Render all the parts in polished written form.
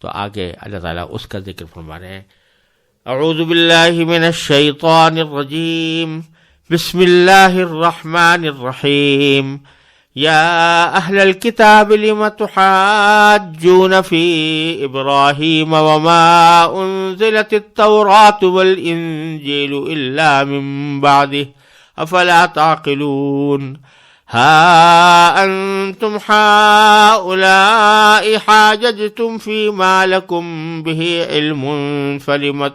تو آگے اللہ تعالیٰ اس کا ذکر فرما رہے ہیں. اعوذ باللہ من الشیطان الرجیم بسم اللہ الرحمن الرحیم یا اہل الکتاب لم تحاجون فی ابراہیم وما انزلت التوراة والانجیل الا من بعدہ افلا تعقلون ها أنتم هؤلاء حاججتم فيما لكم به علم فلم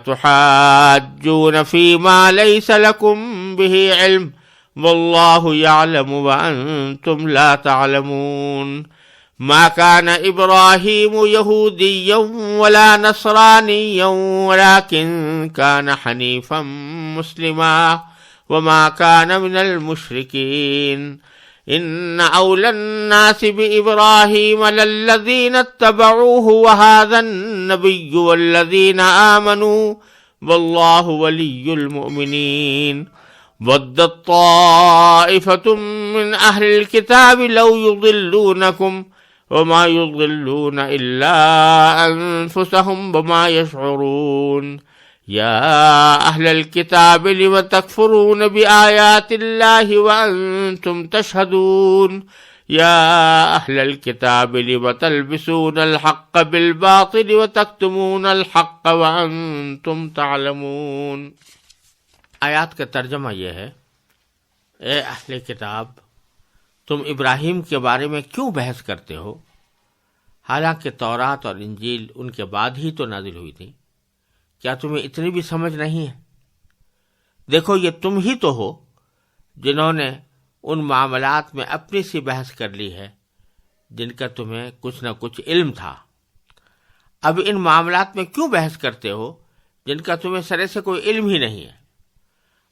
تحاجون فيما ليس لكم به علم والله يعلم وأنتم لا تعلمون ما كان إبراهيم يهوديا ولا نصرانيا ولكن كان حنيفا مسلما وما كان من المشركين إن أولى الناس بإبراهيم للذين اتبعوه وهذا النبي والذين آمنوا والله ولي المؤمنين ودت طائفة من أهل الكتاب لو يضلونكم وما يضلون إلا أنفسهم وما يشعرون يا أهل الكتاب لم تكفرون بآيات الله وأنتم تشهدون يا أهل الكتاب لم تلبسون الحق بالباطل وتكتمون الحق وأنتم تعلمون. آیات کا ترجمہ یہ ہے: اے اہل کتاب، تم ابراہیم کے بارے میں کیوں بحث کرتے ہو، حالانکہ تورات اور انجیل ان کے بعد ہی تو نازل ہوئی تھی؟ کیا تمہیں اتنی بھی سمجھ نہیں ہے؟ دیکھو، یہ تم ہی تو ہو جنہوں نے ان معاملات میں اپنی سی بحث کر لی ہے جن کا تمہیں کچھ نہ کچھ علم تھا. اب ان معاملات میں کیوں بحث کرتے ہو جن کا تمہیں سرے سے کوئی علم ہی نہیں ہے؟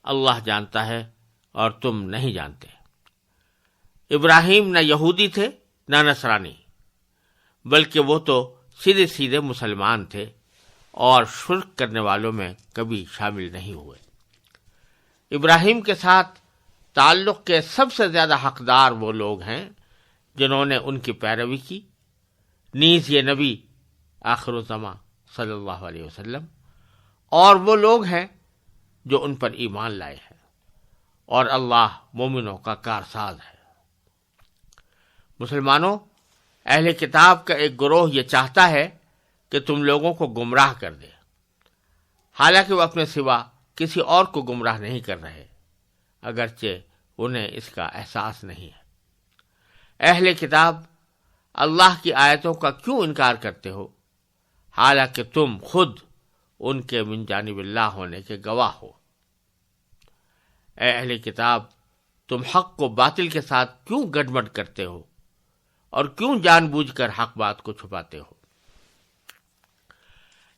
اللہ جانتا ہے اور تم نہیں جانتے. ابراہیم نہ یہودی تھے نہ نصرانی، بلکہ وہ تو سیدھے سیدھے مسلمان تھے اور شرک کرنے والوں میں کبھی شامل نہیں ہوئے. ابراہیم کے ساتھ تعلق کے سب سے زیادہ حقدار وہ لوگ ہیں جنہوں نے ان کی پیروی کی، نیز یہ نبی آخر الزماں صلی اللہ علیہ وسلم، اور وہ لوگ ہیں جو ان پر ایمان لائے ہیں، اور اللہ مومنوں کا کارساز ہے. مسلمانوں، اہل کتاب کا ایک گروہ یہ چاہتا ہے کہ تم لوگوں کو گمراہ کر دے، حالانکہ وہ اپنے سوا کسی اور کو گمراہ نہیں کر رہے، اگرچہ انہیں اس کا احساس نہیں ہے. اہل کتاب، اللہ کی آیتوں کا کیوں انکار کرتے ہو، حالانکہ تم خود ان کے من جانب اللہ ہونے کے گواہ ہو. اے اہل کتاب، تم حق کو باطل کے ساتھ کیوں گڈمڈ کرتے ہو اور کیوں جان بوجھ کر حق بات کو چھپاتے ہو؟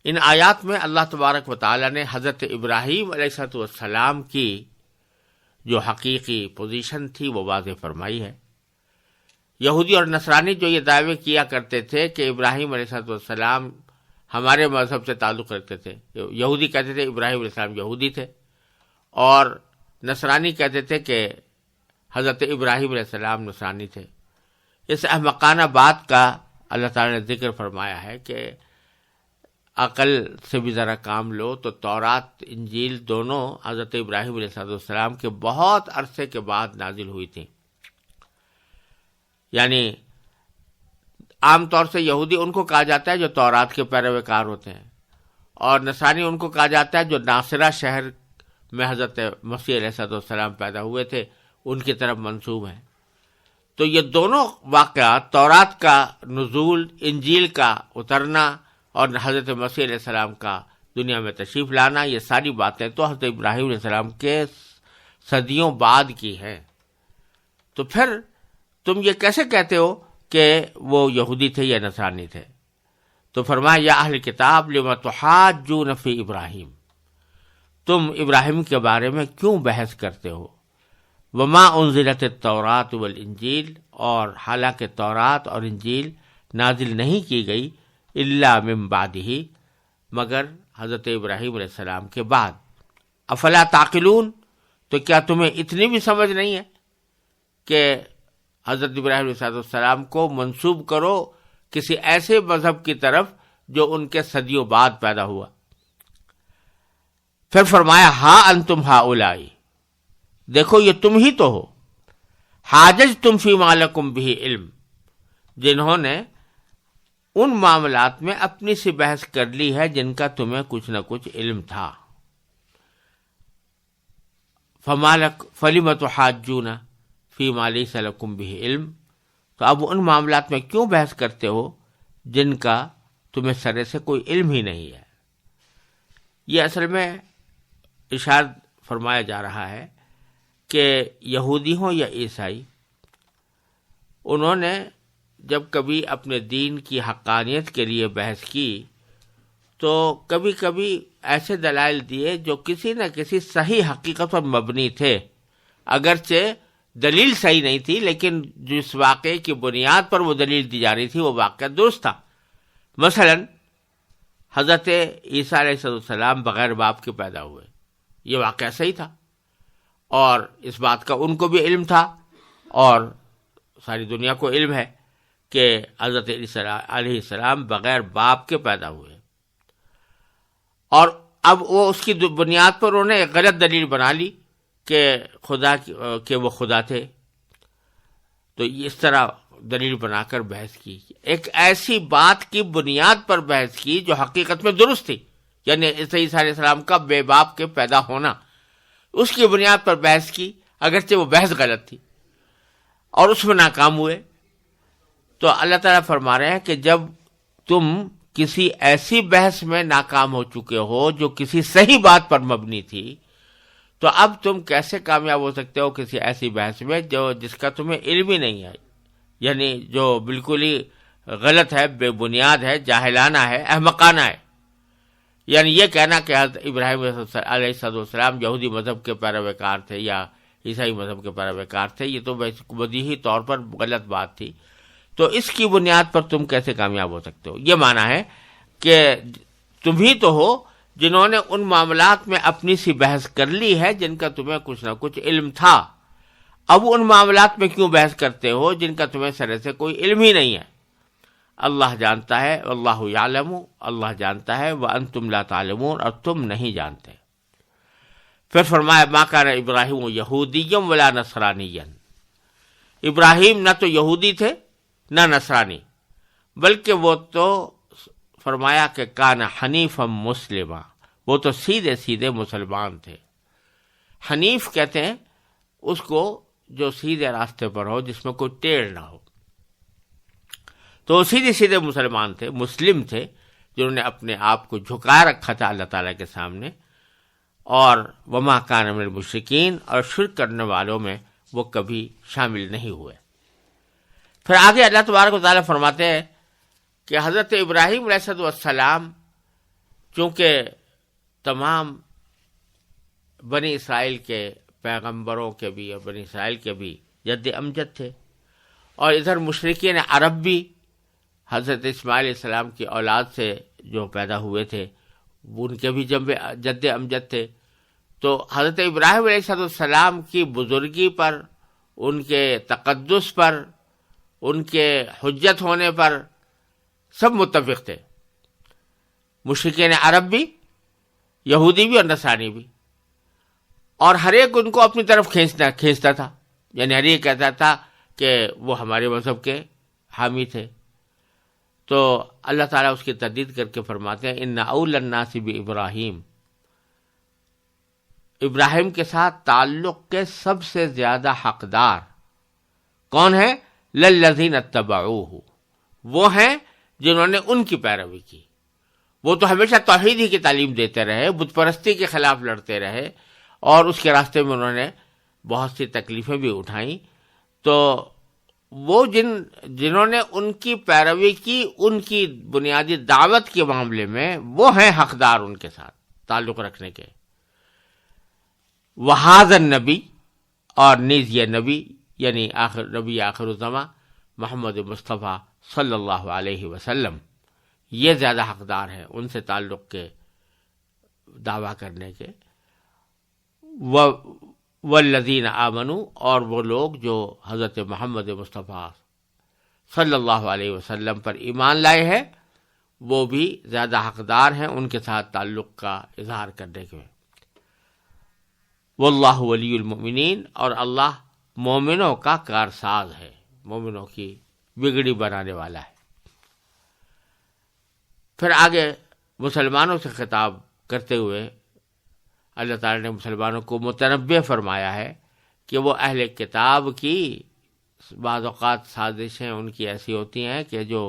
ان آیات میں اللہ تبارک و تعالی نے حضرت ابراہیم علیہ السلام کی جو حقیقی پوزیشن تھی وہ واضح فرمائی ہے. یہودی اور نصرانی جو یہ دعوے کیا کرتے تھے کہ ابراہیم علیہ السلام ہمارے مذہب سے تعلق رکھتے تھے، یہودی کہتے تھے ابراہیم علیہ السلام یہودی تھے، اور نصرانی کہتے تھے کہ حضرت ابراہیم علیہ السلام نصرانی تھے. اس احمقانہ بات کا اللہ تعالی نے ذکر فرمایا ہے کہ عقل سے بھی ذرا کام لو تو تورات انجیل دونوں حضرت ابراہیم علیہ السلام کے بہت عرصے کے بعد نازل ہوئی تھیں. یعنی عام طور سے یہودی ان کو کہا جاتا ہے جو تورات کے پیروکار ہوتے ہیں، اور نصرانی ان کو کہا جاتا ہے جو ناصرہ شہر میں حضرت مسیح علیہ السلام پیدا ہوئے تھے ان کی طرف منسوب ہیں. تو یہ دونوں واقعات، تورات کا نزول، انجیل کا اترنا اور حضرت مسیح علیہ السلام کا دنیا میں تشریف لانا، یہ ساری باتیں تو حضرت ابراہیم علیہ السلام کے صدیوں بعد کی ہیں. تو پھر تم یہ کیسے کہتے ہو کہ وہ یہودی تھے یا نصرانی تھے؟ تو فرمایا یا اہل کتاب لم تحاجون فی ابراہیم، تم ابراہیم کے بارے میں کیوں بحث کرتے ہو؟ وما انزلت التوراۃ والانجیل، اور حالانکہ تورات اور انجیل نازل نہیں کی گئی الا من بعدہ، مگر حضرت ابراہیم علیہ السلام کے بعد. افلا تعقلون، تو کیا تمہیں اتنی بھی سمجھ نہیں ہے کہ حضرت ابراہیم علیہ السلام کو منسوب کرو کسی ایسے مذہب کی طرف جو ان کے صدیوں بعد پیدا ہوا۔ پھر فرمایا ہاں انتم ہؤلائی، دیکھو یہ تم ہی تو ہو، حاججتم فیما لکم بہ علم، جنہوں نے ان معاملات میں اپنی سی بحث کر لی ہے جن کا تمہیں کچھ نہ کچھ علم تھا۔ فلم تحاجون فیما لیس لکم بہ علم، تو اب ان معاملات میں کیوں بحث کرتے ہو جن کا تمہیں سرے سے کوئی علم ہی نہیں ہے۔ یہ اصل میں ارشاد فرمایا جا رہا ہے کہ یہودی ہوں یا عیسائی، انہوں نے جب کبھی اپنے دین کی حقانیت کے لیے بحث کی تو کبھی کبھی ایسے دلائل دیے جو کسی نہ کسی صحیح حقیقت پر مبنی تھے، اگرچہ دلیل صحیح نہیں تھی، لیکن جس واقعے کی بنیاد پر وہ دلیل دی جا رہی تھی وہ واقعہ درست تھا۔ مثلا حضرت عیسیٰ علیہ السلام بغیر باپ کے پیدا ہوئے، یہ واقعہ صحیح تھا، اور اس بات کا ان کو بھی علم تھا اور ساری دنیا کو علم ہے کہ حضرت عیسیٰ علیہ السلام بغیر باپ کے پیدا ہوئے، اور اب وہ اس کی بنیاد پر انہوں نے ایک غلط دلیل بنا لی کہ وہ خدا تھے، تو اس طرح دلیل بنا کر بحث کی، ایک ایسی بات کی بنیاد پر بحث کی جو حقیقت میں درست تھی، یعنی عیسیٰ علیہ السلام کا بے باپ کے پیدا ہونا، اس کی بنیاد پر بحث کی، اگرچہ وہ بحث غلط تھی اور اس میں ناکام ہوئے۔ تو اللہ تعالیٰ فرما رہے ہیں کہ جب تم کسی ایسی بحث میں ناکام ہو چکے ہو جو کسی صحیح بات پر مبنی تھی، تو اب تم کیسے کامیاب ہو سکتے ہو کسی ایسی بحث میں جس کا تمہیں علم ہی نہیں ہے، یعنی جو بالکل ہی غلط ہے، بے بنیاد ہے، جاہلانہ ہے، احمقانہ ہے۔ یعنی یہ کہنا کہ حضرت ابراہیم علیہ السلام یہودی مذہب کے پیروکار تھے یا عیسائی مذہب کے پیروکار تھے، یہ تو بدیہی طور پر غلط بات تھی، تو اس کی بنیاد پر تم کیسے کامیاب ہو سکتے ہو؟ یہ معنی ہے کہ تم ہی تو ہو جنہوں نے ان معاملات میں اپنی سی بحث کر لی ہے جن کا تمہیں کچھ نہ کچھ علم تھا، اب ان معاملات میں کیوں بحث کرتے ہو جن کا تمہیں سرے سے کوئی علم ہی نہیں ہے؟ اللہ جانتا ہے، واللہ یعلم، اللہ جانتا ہے، وانتم لا تعلمون، اور تم نہیں جانتے۔ پھر فرمایا ما کان ابراہیم یہودیا ولا نصرانیا، ابراہیم نہ تو یہودی تھے نہ نصرانی، بلکہ وہ تو فرمایا کہ کان حنیفا مسلما، وہ تو سیدھے سیدھے مسلمان تھے۔ حنیف کہتے ہیں اس کو جو سیدھے راستے پر ہو، جس میں کوئی ٹیڑھ نہ ہو، تو وہ سیدھے سیدھے مسلمان تھے، مسلم تھے، جنہوں نے اپنے آپ کو جھکا رکھا تھا اللہ تعالیٰ کے سامنے، اور وما کان من المشرکین، اور شرک کرنے والوں میں وہ کبھی شامل نہیں ہوئے۔ پھر آگے اللہ تبارک و تعالیٰ فرماتے ہیں کہ حضرت ابراہیم علیہ السلام چونکہ تمام بنی اسرائیل کے پیغمبروں کے بھی اور بنی اسرائیل کے بھی جد امجد تھے، اور ادھر مشرکین عرب بھی حضرت اسماعیل علیہ السلام کی اولاد سے جو پیدا ہوئے تھے ان کے بھی جد امجد تھے، تو حضرت ابراہیم علیہ السلام کی بزرگی پر، ان کے تقدس پر، ان کے حجت ہونے پر سب متفق تھے، مشرکین عرب بھی، یہودی بھی اور نصرانی بھی، اور ہر ایک ان کو اپنی طرف کھینچتا تھا، یعنی ہر ایک کہتا تھا کہ وہ ہمارے مذہب کے حامی تھے۔ تو اللہ تعالیٰ اس کی تردید کر کے فرماتے ہیں ان اول الناس بابراہیم، ابراہیم کے ساتھ تعلق کے سب سے زیادہ حقدار کون ہے؟ للذین اتبعوہ، وہ ہیں جنہوں نے ان کی پیروی کی۔ وہ تو ہمیشہ توحید ہی کی تعلیم دیتے رہے، بت پرستی کے خلاف لڑتے رہے، اور اس کے راستے میں انہوں نے بہت سی تکلیفیں بھی اٹھائیں، تو وہ جنہوں نے ان کی پیروی کی، ان کی بنیادی دعوت کے معاملے میں وہ ہیں حقدار ان کے ساتھ تعلق رکھنے کے۔ وہذا النبی، اور نیز یہ نبی یعنی نبی آخر الزماں محمد مصطفیٰ صلی اللہ علیہ وسلم، یہ زیادہ حقدار ہیں ان سے تعلق کے دعویٰ کرنے کے۔ والذین آمنوا، اور وہ لوگ جو حضرت محمد مصطفیٰ صلی اللہ علیہ وسلم پر ایمان لائے ہیں، وہ بھی زیادہ حقدار ہیں ان کے ساتھ تعلق کا اظہار کرنے کے۔ واللہ ولی المؤمنین، اور اللہ مومنوں کا کارساز ہے، مومنوں کی بگڑی بنانے والا ہے۔ پھر آگے مسلمانوں سے خطاب کرتے ہوئے اللہ تعالیٰ نے مسلمانوں کو متنبہ فرمایا ہے کہ وہ اہل کتاب کی بعض اوقات سازشیں ان کی ایسی ہوتی ہیں کہ جو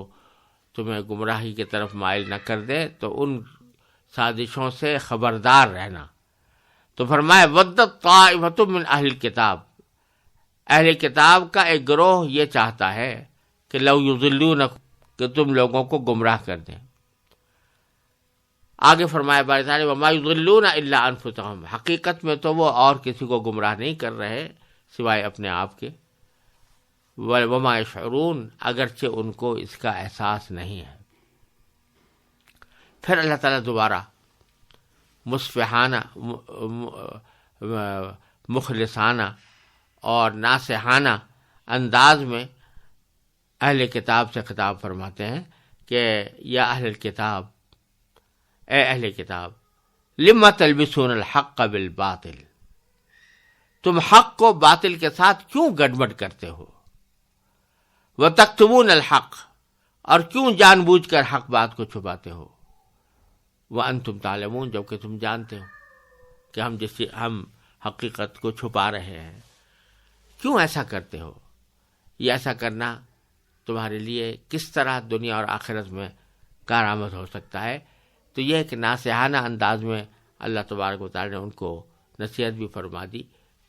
تمہیں گمراہی کی طرف مائل نہ کر دے، تو ان سازشوں سے خبردار رہنا۔ تو فرمایا وَدَّتْ طَائِفَةٌ مِّنْ اہل الکتاب، اہل کتاب کا ایک گروہ یہ چاہتا ہے کہ لَوْ يُضِلُّونَكُمْ، کہ تم لوگوں کو گمراہ کر دیں۔ آگے فرمایا بارے تعالیٰ وَمَا يُضِلُّونَ إِلَّا أَنفُسَهُمْ، حقیقت میں تو وہ اور کسی کو گمراہ نہیں کر رہے سوائے اپنے آپ کے۔ وَمَا يَشْعُرُونَ، اگرچہ ان کو اس کا احساس نہیں ہے۔ پھر اللہ تعالیٰ دوبارہ مصفحانہ، مخلصانہ اور ناصحانہ انداز میں اہل کتاب سے خطاب فرماتے ہیں کہ یا اہل الکتاب، اے اہل کتاب، لم تلبسون الحق بالباطل، تم حق کو باطل کے ساتھ کیوں گڑبڑ کرتے ہو؟ وتکتمون الحق، اور کیوں جان بوجھ کر حق بات کو چھپاتے ہو؟ وانتم تعلمون، جبکہ تم جانتے ہو کہ ہم حقیقت کو چھپا رہے ہیں۔ کیوں ایسا کرتے ہو؟ یہ ایسا کرنا تمہارے لیے کس طرح دنیا اور آخرت میں کارآمد ہو سکتا ہے؟ تو یہ کہ ناصحانہ انداز میں اللہ تبارک و تعالی نے ان کو نصیحت بھی فرما دی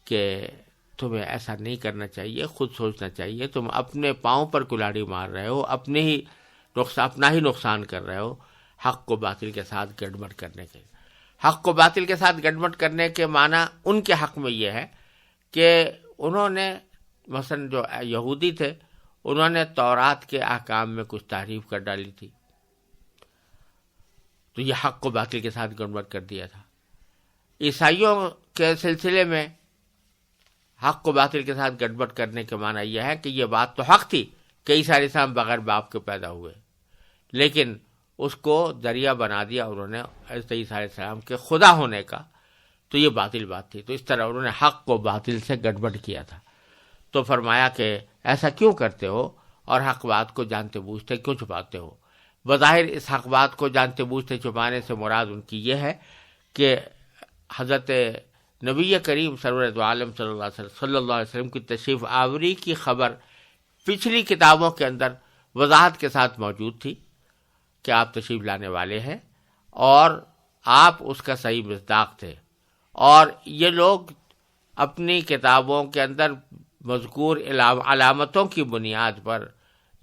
کہ تمہیں ایسا نہیں کرنا چاہیے، خود سوچنا چاہیے، تم اپنے پاؤں پر کلاڑی مار رہے ہو، اپنا ہی نقصان کر رہے ہو حق کو باطل کے ساتھ گڑبڑ کرنے کے۔ حق کو باطل کے ساتھ گڑبڑ کرنے کے معنی ان کے حق میں یہ ہے کہ انہوں نے مثلا جو یہودی تھے، انہوں نے تورات کے احکام میں کچھ تحریف کر ڈالی تھی، تو یہ حق کو باطل کے ساتھ گڑبڑ کر دیا تھا۔ عیسائیوں کے سلسلے میں حق کو باطل کے ساتھ گڑبڑ کرنے کے معنی یہ ہے کہ یہ بات تو حق تھی کہ عیسیٰ علیہ السلام بغیر باپ کے پیدا ہوئے، لیکن اس کو ذریعہ بنا دیا انہوں نے حضرت عیسیٰ علیہ السلام کے خدا ہونے کا، تو یہ باطل بات تھی۔ تو اس طرح انہوں نے حق کو باطل سے گڑبڑ کیا تھا۔ تو فرمایا کہ ایسا کیوں کرتے ہو اور حق بات کو جانتے بوجھتے کیوں چھپاتے ہو؟ بظاہر اس حق بات کو جانتے بوجھتے چھپانے سے مراد ان کی یہ ہے کہ حضرت نبی کریم سرور دو عالم صلی اللہ علیہ وسلم کی تشریف آوری کی خبر پچھلی کتابوں کے اندر وضاحت کے ساتھ موجود تھی کہ آپ تشریف لانے والے ہیں، اور آپ اس کا صحیح مصداق تھے، اور یہ لوگ اپنی کتابوں کے اندر مذکور علامتوں کی بنیاد پر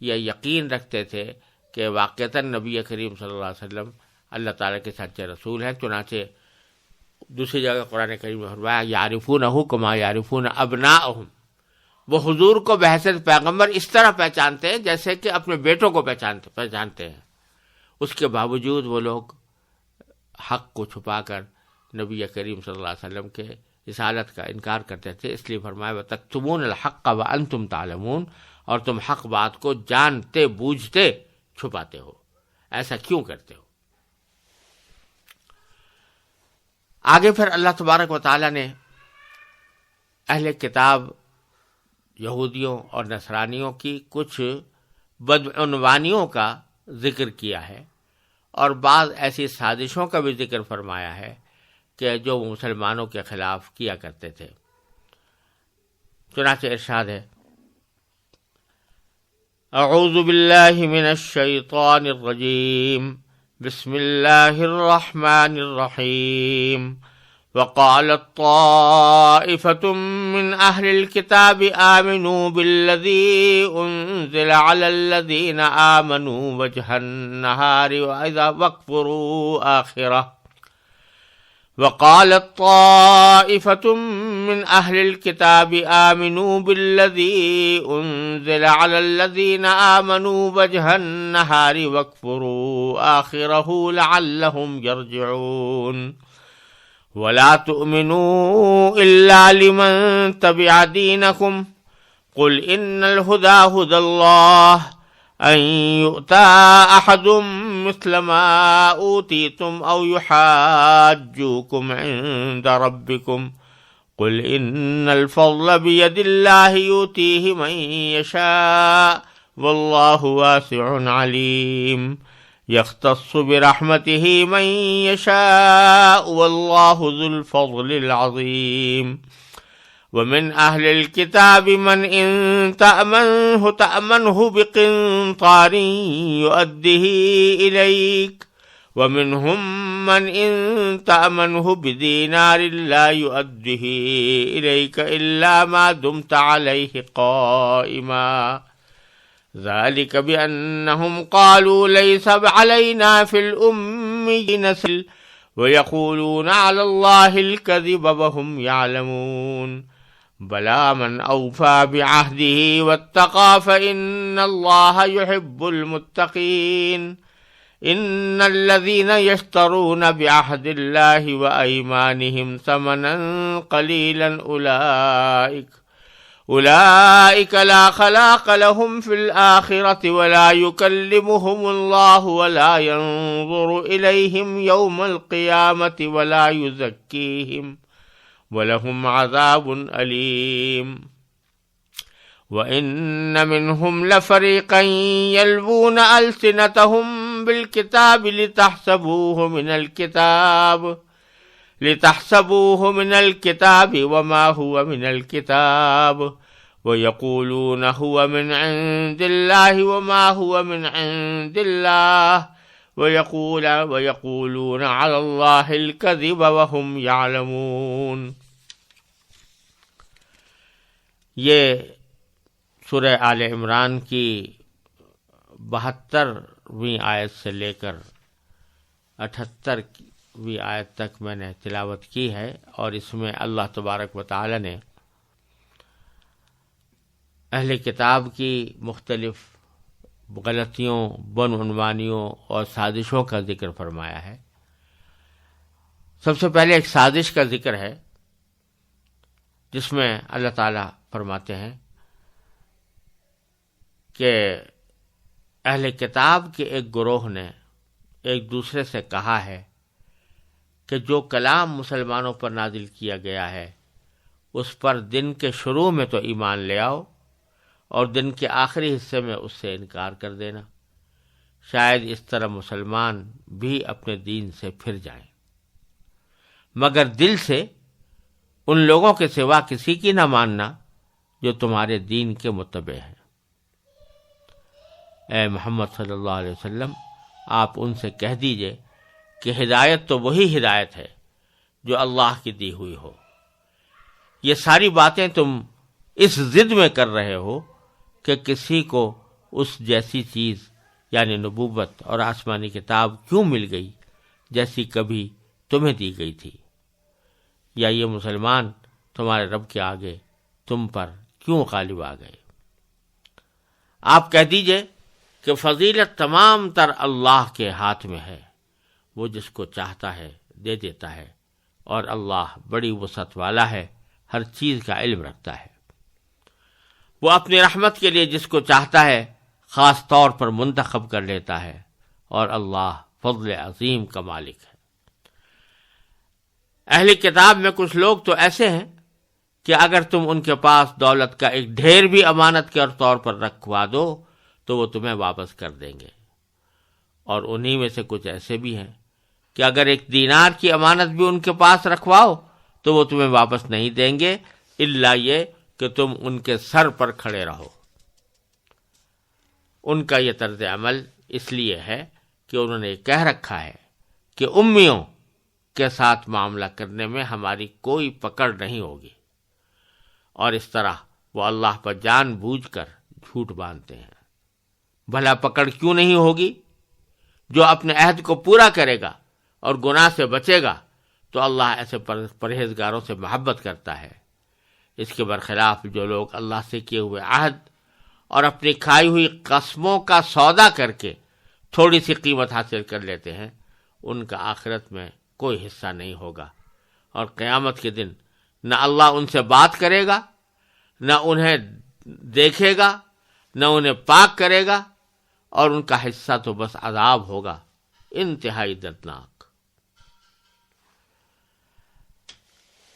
یہ یقین رکھتے تھے کہ واقعتاً نبی کریم صلی اللہ علیہ وسلم اللہ تعالیٰ کے سچے رسول ہیں۔ چنانچہ دوسری جگہ قرآن کریم میں فرمایا یعرفونہ کما یعرفون ابناءہم، وہ حضور کو بحیثیت پیغمبر اس طرح پہچانتے ہیں جیسے کہ اپنے بیٹوں کو پہچانتے ہیں۔ اس کے باوجود وہ لوگ حق کو چھپا کر نبی کریم صلی اللہ علیہ وسلم کے رسالت کا انکار کرتے تھے، اس لیے فرمایا وَتَكْتُمُونَ الْحَقَّ وَأَنْتُمْ تَعْلَمُونَ، اور تم حق بات کو جانتے بوجھتے چھپاتے ہو۔ ایسا کیوں کرتے ہو؟ آگے پھر اللہ تبارک و تعالی نے اہل کتاب یہودیوں اور نصرانیوں کی کچھ بدعنوانیوں کا ذکر کیا ہے، اور بعض ایسی سازشوں کا بھی ذکر فرمایا ہے کہ جو مسلمانوں کے خلاف کیا کرتے تھے۔ چنانچہ ارشاد ہے اعوذ باللہ من الشیطان الرجیم بسم اللہ الرحمن الرحیم وقالت طائفة من أهل الكتاب آمنوا بالذي أنزل على الذين آمنوا وجه النهار وإذا واكفروا آخره وقالت طائفة من أهل الكتاب آمنوا بالذي أنزل على الذين آمنوا وجه النهار واكفروا آخره لعلهم يرجعون ولا تؤمنوا إلا لمن تبع دينكم قل إن الهدى هدى الله أن يؤتى أحد مثل ما أوتيتم أو يحاجوكم عند ربكم قل إن الفضل بيد الله يؤتيه من يشاء والله واسع عليم يختص برحمته من يشاء والله ذو الفضل العظيم ومن أهل الكتاب من إن تأمنه بقنطار يؤده إليك ومنهم من إن تأمنه بدينار لا يؤده إليك إلا ما دمت عليه قائما ذلك بأنهم قالوا ليس علينا في الأميين سبيل ويقولون على الله الكذب وهم يعلمون بلى من أوفى بعهده واتقى فإن الله يحب المتقين إن الذين يشترون بعهد الله وأيمانهم ثمنا قليلا أولئك لا خلاق لهم في الآخرة ولا يكلمهم الله ولا ينظر إليهم يوم القيامة ولا يزكيهم ولهم عذاب أليم وإن منهم لفريقا يلوون ألسنتهم بالكتاب لتحسبوه من الكتاب وما هو من الكتاب ويقولون هو من عند الله وما هو من عند الله ويقولون على الله الكذب وهم يعلمون. یہ سورہ آل عمران کی 72ویں آیت سے لے کر 78ویں آیت تک میں نے تلاوت کی ہے، اور اس میں اللہ تبارک و تعالی نے اہل کتاب کی مختلف غلطیوں، بدعنوانیوں اور سازشوں کا ذکر فرمایا ہے. سب سے پہلے ایک سازش کا ذکر ہے جس میں اللہ تعالیٰ فرماتے ہیں کہ اہل کتاب کے ایک گروہ نے ایک دوسرے سے کہا ہے کہ جو کلام مسلمانوں پر نازل کیا گیا ہے اس پر دن کے شروع میں تو ایمان لے آؤ اور دن کے آخری حصے میں اس سے انکار کر دینا، شاید اس طرح مسلمان بھی اپنے دین سے پھر جائیں، مگر دل سے ان لوگوں کے سوا کسی کی نہ ماننا جو تمہارے دین کے متبع ہیں. اے محمد صلی اللہ علیہ وسلم، آپ ان سے کہہ دیجئے کہ ہدایت تو وہی ہدایت ہے جو اللہ کی دی ہوئی ہو. یہ ساری باتیں تم اس ضد میں کر رہے ہو کہ کسی کو اس جیسی چیز یعنی نبوت اور آسمانی کتاب کیوں مل گئی جیسی کبھی تمہیں دی گئی تھی، یا یہ مسلمان تمہارے رب کے آگے تم پر کیوں غالب آ گئے. آپ کہہ دیجئے کہ فضیلت تمام تر اللہ کے ہاتھ میں ہے، وہ جس کو چاہتا ہے دے دیتا ہے، اور اللہ بڑی وسعت والا ہے، ہر چیز کا علم رکھتا ہے. وہ اپنی رحمت کے لیے جس کو چاہتا ہے خاص طور پر منتخب کر لیتا ہے، اور اللہ فضل عظیم کا مالک ہے. اہل کتاب میں کچھ لوگ تو ایسے ہیں کہ اگر تم ان کے پاس دولت کا ایک ڈھیر بھی امانت کے طور پر رکھوا دو تو وہ تمہیں واپس کر دیں گے، اور انہی میں سے کچھ ایسے بھی ہیں کہ اگر ایک دینار کی امانت بھی ان کے پاس رکھواؤ تو وہ تمہیں واپس نہیں دیں گے، الا یہ کہ تم ان کے سر پر کھڑے رہو. ان کا یہ طرز عمل اس لیے ہے کہ انہوں نے کہہ رکھا ہے کہ امیوں کے ساتھ معاملہ کرنے میں ہماری کوئی پکڑ نہیں ہوگی، اور اس طرح وہ اللہ پر جان بوجھ کر جھوٹ باندھتے ہیں. بھلا پکڑ کیوں نہیں ہوگی؟ جو اپنے عہد کو پورا کرے گا اور گناہ سے بچے گا تو اللہ ایسے پرہیزگاروں سے محبت کرتا ہے. اس کے برخلاف جو لوگ اللہ سے کیے ہوئے عہد اور اپنی کھائی ہوئی قسموں کا سودا کر کے تھوڑی سی قیمت حاصل کر لیتے ہیں، ان کا آخرت میں کوئی حصہ نہیں ہوگا، اور قیامت کے دن نہ اللہ ان سے بات کرے گا، نہ انہیں دیکھے گا، نہ انہیں پاک کرے گا، اور ان کا حصہ تو بس عذاب ہوگا انتہائی دردناک۔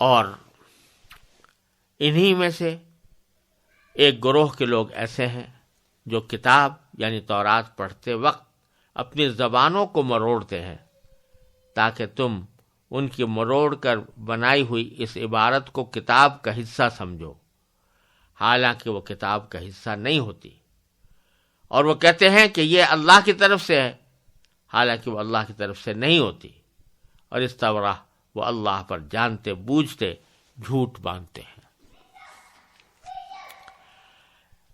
اور انہی میں سے ایک گروہ کے لوگ ایسے ہیں جو کتاب یعنی تورات پڑھتے وقت اپنی زبانوں کو مروڑتے ہیں تاکہ تم ان کی مروڑ کر بنائی ہوئی اس عبارت کو کتاب کا حصہ سمجھو، حالانکہ وہ کتاب کا حصہ نہیں ہوتی، اور وہ کہتے ہیں کہ یہ اللہ کی طرف سے ہے، حالانکہ وہ اللہ کی طرف سے نہیں ہوتی، اور اس طرح وہ اللہ پر جانتے بوجھتے جھوٹ باندھتے ہیں۔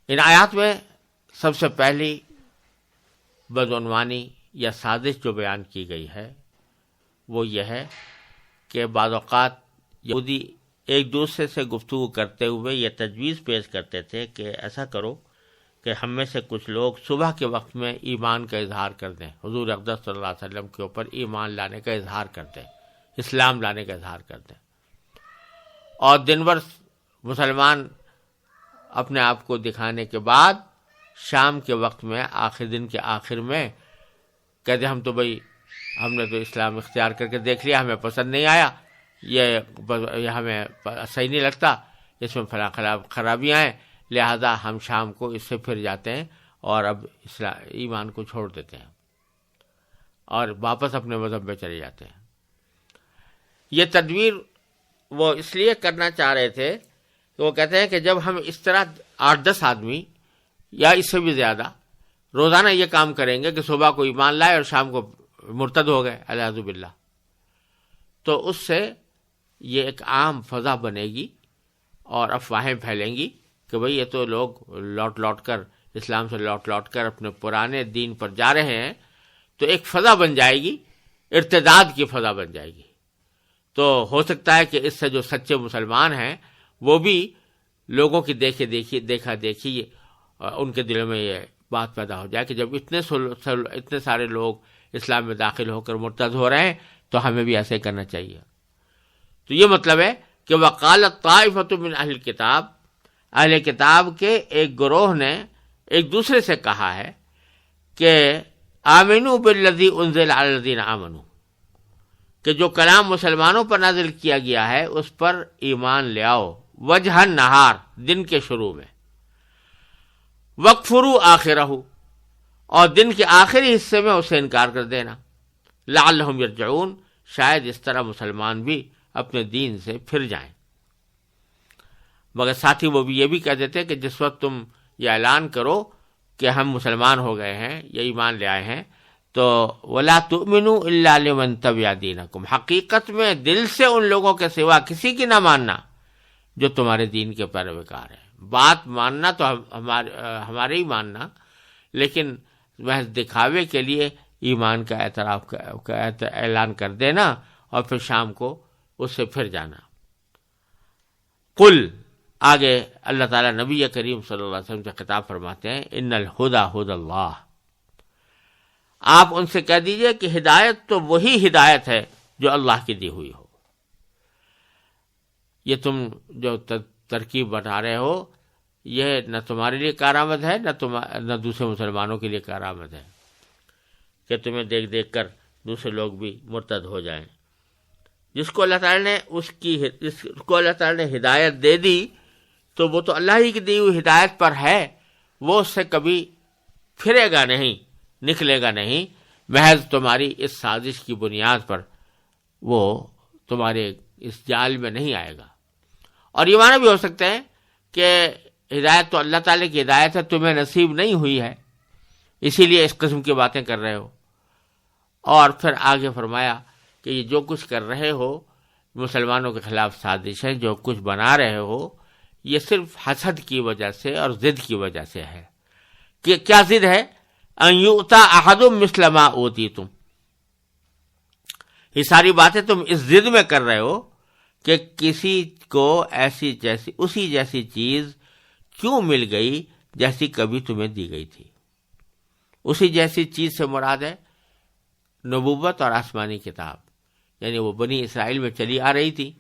ان آیات میں سب سے پہلی بدعنوانی یا سازش جو بیان کی گئی ہے وہ یہ ہے کہ بعض اوقات یہودی ایک دوسرے سے گفتگو کرتے ہوئے یہ تجویز پیش کرتے تھے کہ ایسا کرو کہ ہم میں سے کچھ لوگ صبح کے وقت میں ایمان کا اظہار کر دیں، حضور اقدس صلی اللہ علیہ وسلم کے اوپر ایمان لانے کا اظہار کر دیں، اسلام لانے کا اظہار کر دیں، اور دن بھر مسلمان اپنے آپ کو دکھانے کے بعد شام کے وقت میں آخر دن کے آخر میں کہتے ہم تو بھائی ہم نے تو اسلام اختیار کر کے دیکھ لیا، ہمیں پسند نہیں آیا، یہ ہمیں صحیح نہیں لگتا، اس میں فلاں خرابیاں ہیں، لہذا ہم شام کو اس سے پھر جاتے ہیں اور اب ایمان کو چھوڑ دیتے ہیں اور واپس اپنے مذہب میں چلے جاتے ہیں۔ یہ تدبیر وہ اس لیے کرنا چاہ رہے تھے کہ وہ کہتے ہیں کہ جب ہم اس طرح 8-10 آدمی یا اس سے بھی زیادہ روزانہ یہ کام کریں گے کہ صبح کو ایمان لائے اور شام کو مرتد ہو گئے الیاذ باللہ، تو اس سے یہ ایک عام فضا بنے گی اور افواہیں پھیلیں گی کہ بھئی یہ تو لوگ لوٹ کر اسلام سے لوٹ کر اپنے پرانے دین پر جا رہے ہیں، تو ایک فضا بن جائے گی، ارتداد کی فضا بن جائے گی۔ تو ہو سکتا ہے کہ اس سے جو سچے مسلمان ہیں وہ بھی لوگوں کی دیکھا دیکھی ان کے دلوں میں یہ بات پیدا ہو جائے کہ جب اتنے سارے لوگ اسلام میں داخل ہو کر مرتد ہو رہے ہیں تو ہمیں بھی ایسے کرنا چاہیے۔ تو یہ مطلب ہے کہ وقالت طائفۃ من اہل الکتاب، اہل کتاب کے ایک گروہ نے ایک دوسرے سے کہا ہے کہ آمنوا بالذی انزل علی الذین آمنوا، کہ جو کلام مسلمانوں پر نازل کیا گیا ہے اس پر ایمان لے آؤ، وجہ النہار، دن کے شروع میں، وَاکْفُرُوا آخِرَہُ، اور دن کے آخری حصے میں اسے انکار کر دینا، لعلہم یرجعون، شاید اس طرح مسلمان بھی اپنے دین سے پھر جائیں۔ مگر ساتھ ہی وہ بھی یہ بھی کہہ دیتے کہ جس وقت تم یہ اعلان کرو کہ ہم مسلمان ہو گئے ہیں یا ایمان لے آئے ہیں تو وَلَا تُؤْمِنُوا إِلَّا لِمَنْ تَبِعَ دِينَكُمْ، حقیقت میں دل سے ان لوگوں کے سوا کسی کی نہ ماننا جو تمہارے دین کے پیروکار ہیں۔ بات ماننا تو ہمارے ہی ماننا، لیکن محض دکھاوے کے لیے ایمان کا اعتراف کا اعلان کر دینا اور پھر شام کو اس سے پھر جانا۔ قل، آگے اللہ تعالیٰ نبی کریم صلی اللہ علیہ وسلم سے خطاب فرماتے ہیں، ان الہدی ہدی اللہ، آپ ان سے کہہ دیجئے کہ ہدایت تو وہی ہدایت ہے جو اللہ کی دی ہوئی ہو۔ یہ تم جو ترکیب بتا رہے ہو یہ نہ تمہارے لیے کارآمد ہے نہ دوسرے مسلمانوں کے لیے کارآمد ہے کہ تمہیں دیکھ کر دوسرے لوگ بھی مرتد ہو جائیں۔ جس کو اللہ تعالی نے ہدایت دے دی تو وہ تو اللہ ہی کی دی ہوئی ہدایت پر ہے، وہ اس سے کبھی پھرے گا نہیں، نکلے گا نہیں، محض تمہاری اس سازش کی بنیاد پر وہ تمہارے اس جال میں نہیں آئے گا۔ اور یہ معنی بھی ہو سکتا ہے کہ ہدایت تو اللہ تعالی کی ہدایت ہے، تمہیں نصیب نہیں ہوئی ہے، اسی لیے اس قسم کی باتیں کر رہے ہو۔ اور پھر آگے فرمایا کہ یہ جو کچھ کر رہے ہو مسلمانوں کے خلاف سازش ہے، جو کچھ بنا رہے ہو یہ صرف حسد کی وجہ سے اور ضد کی وجہ سے ہے۔ کہ کیا ضد ہے؟ ان یؤتی احد مثل ما اوتیتم، یہ ساری باتیں تم اس ضد میں کر رہے ہو کہ کسی کو اسی جیسی چیز کیوں مل گئی جیسی کبھی تمہیں دی گئی تھی۔ اسی جیسی چیز سے مراد ہے نبوت اور آسمانی کتاب، یعنی وہ بنی اسرائیل میں چلی آ رہی تھی،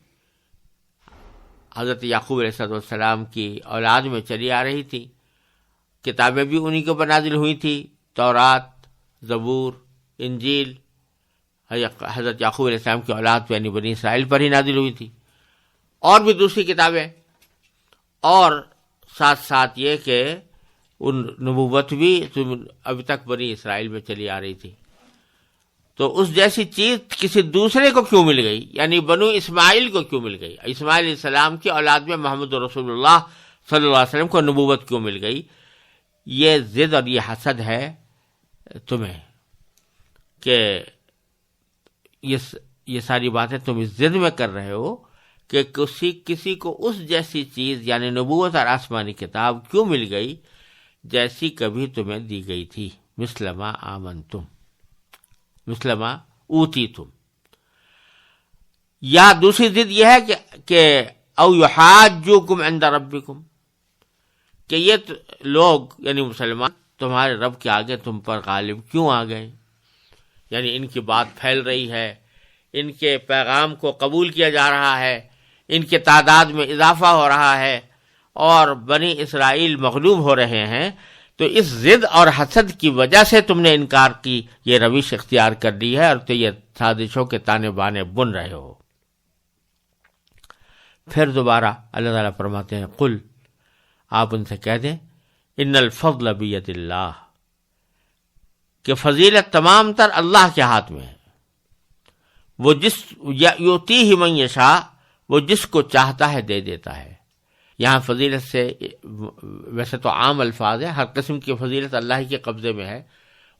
حضرت یعقوب علیہ السلام کی اولاد میں چلی آ رہی تھی. کتابیں بھی انہی کو نازل ہوئی تھی، تورات، زبور، انجیل حضرت یعقوب علیہ السلام کی اولاد پہ یعنی بنی اسرائیل پر ہی نازل ہوئی تھی، اور بھی دوسری کتابیں، اور ساتھ ساتھ یہ کہ ان نبوت بھی ابھی تک بنی اسرائیل میں چلی آ رہی تھی. تو اس جیسی چیز کسی دوسرے کو کیوں مل گئی؟ یعنی بنو اسماعیل کو کیوں مل گئی؟ اسماعیل علیہ السلام کی اولاد میں محمد رسول اللہ صلی اللہ علیہ وسلم کو نبوت کیوں مل گئی؟ یہ ضد اور یہ حسد ہے تمہیں کہ یہ ساری باتیں تم اس ضد میں کر رہے ہو کہ کسی کو اس جیسی چیز یعنی نبوت اور آسمانی کتاب کیوں مل گئی جیسی کبھی تمہیں دی گئی تھی. مسلما آمنتم، مسلما اوتی تم. یا دوسری ضد یہ ہے کہ او یحاجوکم عند ربکم، کہ یہ لوگ یعنی مسلمان تمہارے رب کے آگے تم پر غالب کیوں آ گئے؟ یعنی ان کی بات پھیل رہی ہے، ان کے پیغام کو قبول کیا جا رہا ہے، ان کے تعداد میں اضافہ ہو رہا ہے، اور بنی اسرائیل مغلوب ہو رہے ہیں. تو اس ضد اور حسد کی وجہ سے تم نے انکار کی یہ روش اختیار کر لی ہے، اور تو یہ سازشوں کے تانے بانے بن رہے ہو. پھر دوبارہ اللہ تعالیٰ فرماتے ہیں قل، آپ ان سے کہہ دیں ان الفضل بید اللہ، کہ فضیلت تمام تر اللہ کے ہاتھ میں ہے. وہ یؤتیہ من یشاء، وہ جس کو چاہتا ہے دے دیتا ہے. یہاں فضیلت سے ویسے تو عام الفاظ ہے، ہر قسم کی فضیلت اللہ کے قبضے میں ہے.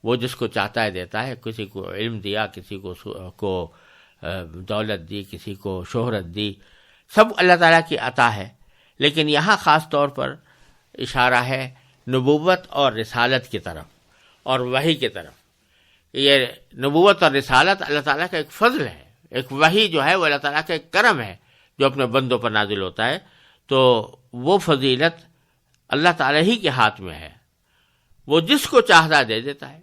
وہ جس کو چاہتا ہے دیتا ہے. کسی کو علم دیا، کسی کو دولت دی، کسی کو شہرت دی، سب اللہ تعالیٰ کی عطا ہے. لیکن یہاں خاص طور پر اشارہ ہے نبوت اور رسالت کی طرف اور وحی کی طرف. یہ نبوت اور رسالت اللہ تعالیٰ کا ایک فضل ہے، ایک وحی جو ہے وہ اللہ تعالیٰ کا ایک کرم ہے جو اپنے بندوں پر نازل ہوتا ہے. تو وہ فضیلت اللہ تعالیٰ ہی کے ہاتھ میں ہے، وہ جس کو چاہتا دے دیتا ہے.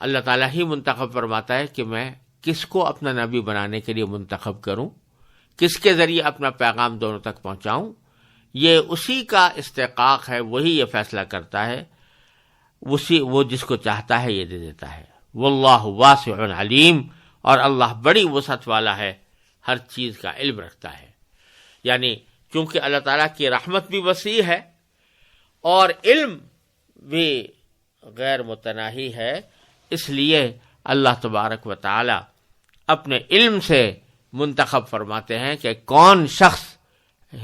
اللہ تعالیٰ ہی منتخب فرماتا ہے کہ میں کس کو اپنا نبی بنانے کے لیے منتخب کروں، کس کے ذریعے اپنا پیغام دونوں تک پہنچاؤں. یہ اسی کا استحقاق ہے، وہی یہ فیصلہ کرتا ہے. وہ جس کو چاہتا ہے یہ دے دیتا ہے. واللہ واسع علیم، اور اللہ بڑی وسعت والا ہے، ہر چیز کا علم رکھتا ہے. یعنی چونکہ اللہ تعالیٰ کی رحمت بھی وسیع ہے اور علم بھی غیر متناہی ہے، اس لیے اللہ تبارک و تعالی اپنے علم سے منتخب فرماتے ہیں کہ کون شخص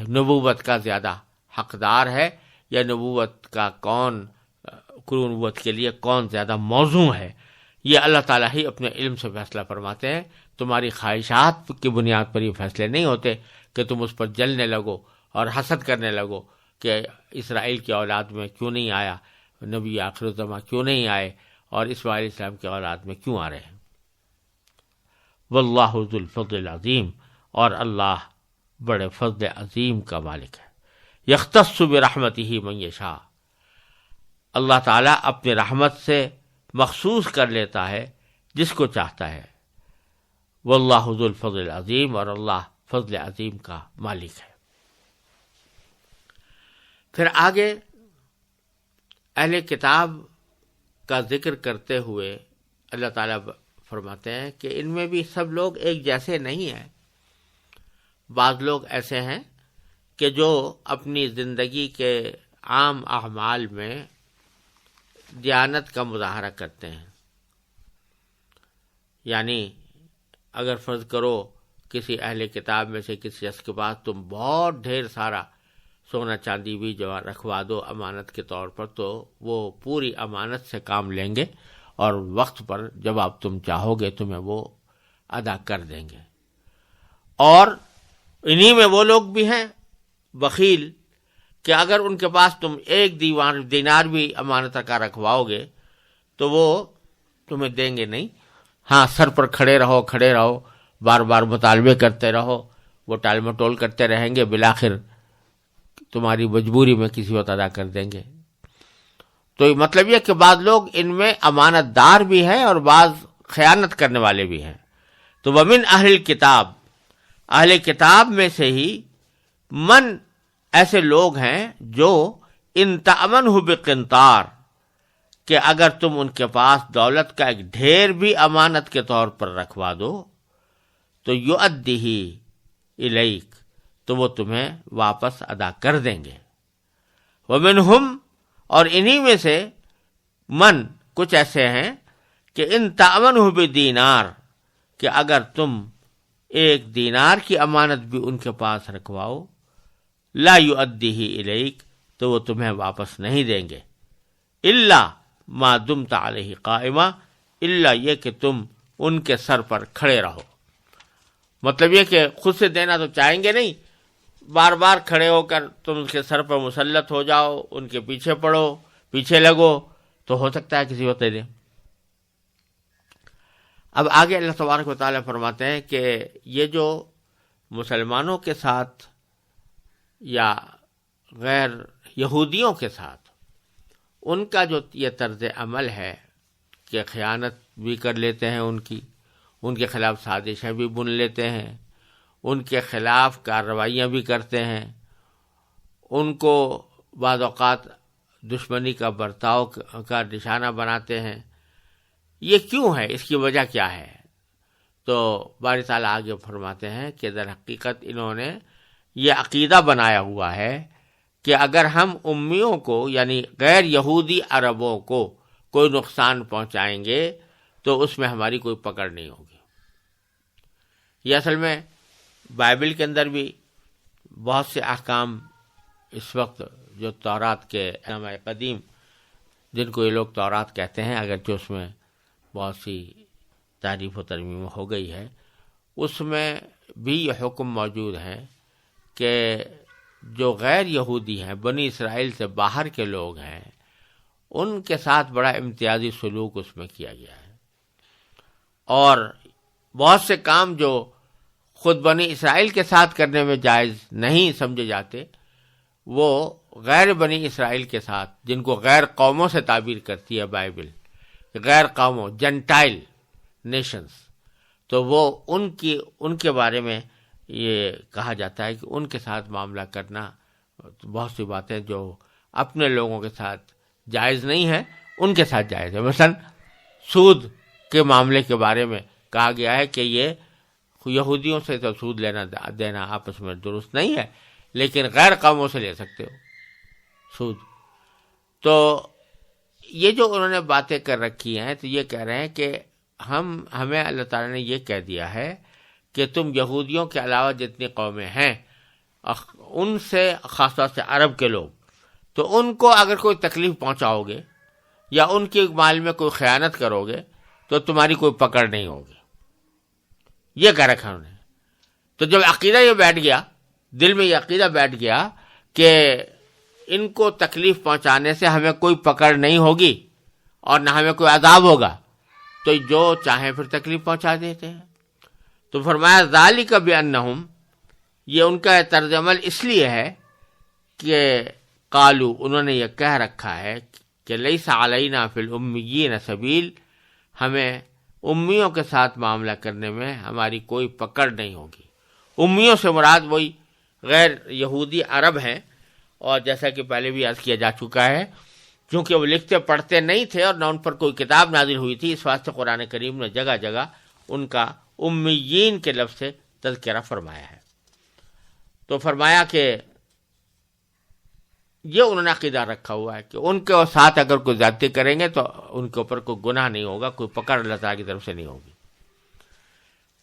نبوت کا زیادہ حقدار ہے، یا نبوت کا نبوت کے لیے کون زیادہ موزوں ہے. یہ اللہ تعالیٰ ہی اپنے علم سے فیصلہ فرماتے ہیں. تمہاری خواہشات کی بنیاد پر یہ فیصلے نہیں ہوتے کہ تم اس پر جلنے لگو اور حسد کرنے لگو کہ اسرائیل کی اولاد میں کیوں نہیں آیا، نبی آخر الزماں کیوں نہیں آئے، اور اسماعیل علیہ السلام کی اولاد میں کیوں آ رہے ہیں. واللہ ذو الفضل العظیم، اور اللہ بڑے فضل عظیم کا مالک ہے. یختص برحمتہ من یشاء، اللہ تعالیٰ اپنی رحمت سے مخصوص کر لیتا ہے جس کو چاہتا ہے. واللہ ذو الفضل العظیم، اور اللہ فضل عظیم کا مالک ہے. پھر آگے اہل کتاب کا ذکر کرتے ہوئے اللہ تعالیٰ فرماتے ہیں کہ ان میں بھی سب لوگ ایک جیسے نہیں ہیں. بعض لوگ ایسے ہیں کہ جو اپنی زندگی کے عام اعمال میں دیانت کا مظاہرہ کرتے ہیں. یعنی اگر فرض کرو کسی اہل کتاب میں سے کسی شخص کے پاس تم بہت ڈھیر سارا سونا چاندی بھی جو رکھوا دو امانت کے طور پر، تو وہ پوری امانت سے کام لیں گے اور وقت پر جب آپ تم چاہو گے تمہیں وہ ادا کر دیں گے. اور انہی میں وہ لوگ بھی ہیں بخیل کہ اگر ان کے پاس تم ایک دینار بھی امانت کا رکھواؤ گے تو وہ تمہیں دیں گے نہیں. ہاں، سر پر کھڑے رہو، بار بار مطالبے کرتے رہو، وہ ٹال مٹول کرتے رہیں گے، بالآخر تمہاری مجبوری میں کسی وقت ادا کر دیں گے. تو مطلب یہ کہ بعض لوگ ان میں امانت دار بھی ہیں اور بعض خیانت کرنے والے بھی ہیں. تو ومن اہل کتاب، اہل کتاب میں سے ہی من ایسے لوگ ہیں جو ان تأمنہ بقنطار کہ اگر تم ان کے پاس دولت کا ایک ڈھیر بھی امانت کے طور پر رکھوا دو تو یؤدیہ الیک، تو وہ تمہیں واپس ادا کر دیں گے. ومنہم، اور انہی میں سے من کچھ ایسے ہیں کہ ان تأمنہ بدینار، کہ اگر تم ایک دینار کی امانت بھی ان کے پاس رکھواؤ، لا یؤدیہ الیک، تو وہ تمہیں واپس نہیں دیں گے. الا ما دمت علیہ قائمہ، الا یہ کہ تم ان کے سر پر کھڑے رہو. مطلب یہ کہ خود سے دینا تو چاہیں گے نہیں، بار بار کھڑے ہو کر تم ان کے سر پر مسلط ہو جاؤ، ان کے پیچھے پڑو، پیچھے لگو، تو ہو سکتا ہے کسی وقت دے دیں. اب آگے اللہ تبارک و تعالیٰ فرماتے ہیں کہ یہ جو مسلمانوں کے ساتھ یا غیر یہودیوں کے ساتھ ان کا جو یہ طرز عمل ہے کہ خیانت بھی کر لیتے ہیں، ان کے خلاف سازشیں بھی بن لیتے ہیں، ان کے خلاف کارروائیاں بھی کرتے ہیں، ان کو بعض اوقات دشمنی کا برتاؤ کا نشانہ بناتے ہیں. یہ کیوں ہے؟ اس کی وجہ کیا ہے؟ تو باری تعالیٰ آگے فرماتے ہیں کہ در حقیقت انہوں نے یہ عقیدہ بنایا ہوا ہے کہ اگر ہم امیوں کو یعنی غیر یہودی عربوں کو کوئی نقصان پہنچائیں گے تو اس میں ہماری کوئی پکڑ نہیں ہوگی. یہ اصل میں بائبل کے اندر بھی بہت سے احکام اس وقت جو تورات کے علماء قدیم، جن کو یہ لوگ تورات کہتے ہیں، اگرچہ اس میں بہت سی تعریف و ترمیم ہو گئی ہے، اس میں بھی یہ حکم موجود ہے کہ جو غیر یہودی ہیں، بنی اسرائیل سے باہر کے لوگ ہیں، ان کے ساتھ بڑا امتیازی سلوک اس میں کیا گیا ہے. اور بہت سے کام جو خود بنی اسرائیل کے ساتھ کرنے میں جائز نہیں سمجھے جاتے، وہ غیر بنی اسرائیل کے ساتھ، جن کو غیر قوموں سے تعبیر کرتی ہے بائبل، غیر قوموں، جنٹائل نیشنز، تو وہ ان کے بارے میں یہ کہا جاتا ہے کہ ان کے ساتھ معاملہ کرنا، بہت سی باتیں جو اپنے لوگوں کے ساتھ جائز نہیں ہیں ان کے ساتھ جائز ہے. مثلا سود کے معاملے کے بارے میں کہا گیا ہے کہ یہ یہودیوں سے تو سود لینا دینا آپس میں درست نہیں ہے، لیکن غیر قوموں سے لے سکتے ہو سود. تو یہ جو انہوں نے باتیں کر رکھی ہیں، تو یہ کہہ رہے ہیں کہ ہمیں اللہ تعالیٰ نے یہ کہہ دیا ہے کہ تم یہودیوں کے علاوہ جتنی قومیں ہیں، ان سے خاص طور سے عرب کے لوگ، تو ان کو اگر کوئی تکلیف پہنچاؤ گے یا ان کے مال میں کوئی خیانت کرو گے تو تمہاری کوئی پکڑ نہیں ہوگی. یہ کہہ رکھا انہوں نے. تو جب عقیدہ یہ بیٹھ گیا، دل میں یہ عقیدہ بیٹھ گیا کہ ان کو تکلیف پہنچانے سے ہمیں کوئی پکڑ نہیں ہوگی اور نہ ہمیں کوئی عذاب ہوگا، تو جو چاہیں پھر تکلیف پہنچا دیتے ہیں. تو فرمایا ذالک بانہم، یہ ان کا طرز عمل اس لیے ہے کہ قالو، انہوں نے یہ کہہ رکھا ہے کہ لیس علینا فی الامیین سبیل، ہمیں امیوں کے ساتھ معاملہ کرنے میں ہماری کوئی پکڑ نہیں ہوگی. امیوں سے مراد وہی غیر یہودی عرب ہیں، اور جیسا کہ پہلے بھی عرض کیا جا چکا ہے، چونکہ وہ لکھتے پڑھتے نہیں تھے اور نہ ان پر کوئی کتاب نازل ہوئی تھی، اس واسطے قرآن کریم نے جگہ جگہ ان کا امیین کے لفظ سے تذکرہ فرمایا ہے. تو فرمایا کہ یہ انہوں نے عقیدہ رکھا ہوا ہے کہ ان کے ساتھ اگر کوئی زیادتی کریں گے تو ان کے اوپر کوئی گناہ نہیں ہوگا، کوئی پکڑ اللہ تعالیٰ کی طرف سے نہیں ہوگی.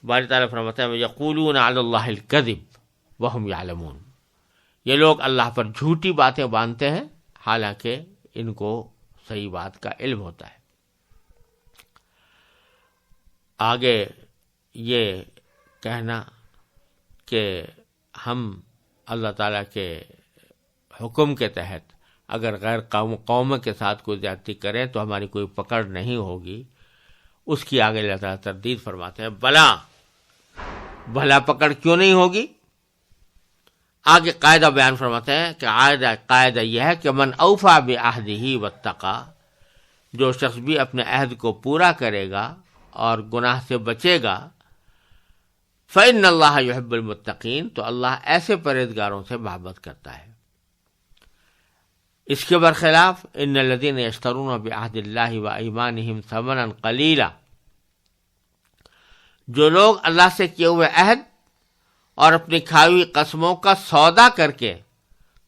باری تعالیٰ فرماتا ہے یقولون علی اللہ الکذب وہم یعلمون، یہ لوگ اللہ پر جھوٹی باتیں باندھتے ہیں حالانکہ ان کو صحیح بات کا علم ہوتا ہے. آگے یہ کہنا کہ ہم اللہ تعالیٰ کے حکم کے تحت اگر غیر قوم کے ساتھ کوئی زیادتی کریں تو ہماری کوئی پکڑ نہیں ہوگی، اس کی آگے اللہ تعالیٰ تردید فرماتے ہیں بھلا پکڑ کیوں نہیں ہوگی. آگے قاعدہ بیان فرماتے ہیں کہ قاعدہ یہ ہے کہ من اوفا بعہدہ واتقی، جو شخص بھی اپنے عہد کو پورا کرے گا اور گناہ سے بچے گا، فإن اللہ یحب المتقین، تو اللہ ایسے پرہیزگاروں سے محبت کرتا ہے۔ اس کے برخلاف ان الذین یشترون بعہد اللہ وایمانہم ثمنا قلیلا، جو لوگ اللہ سے کیے ہوئے عہد اور اپنی کھائی ہوئی قسموں کا سودا کر کے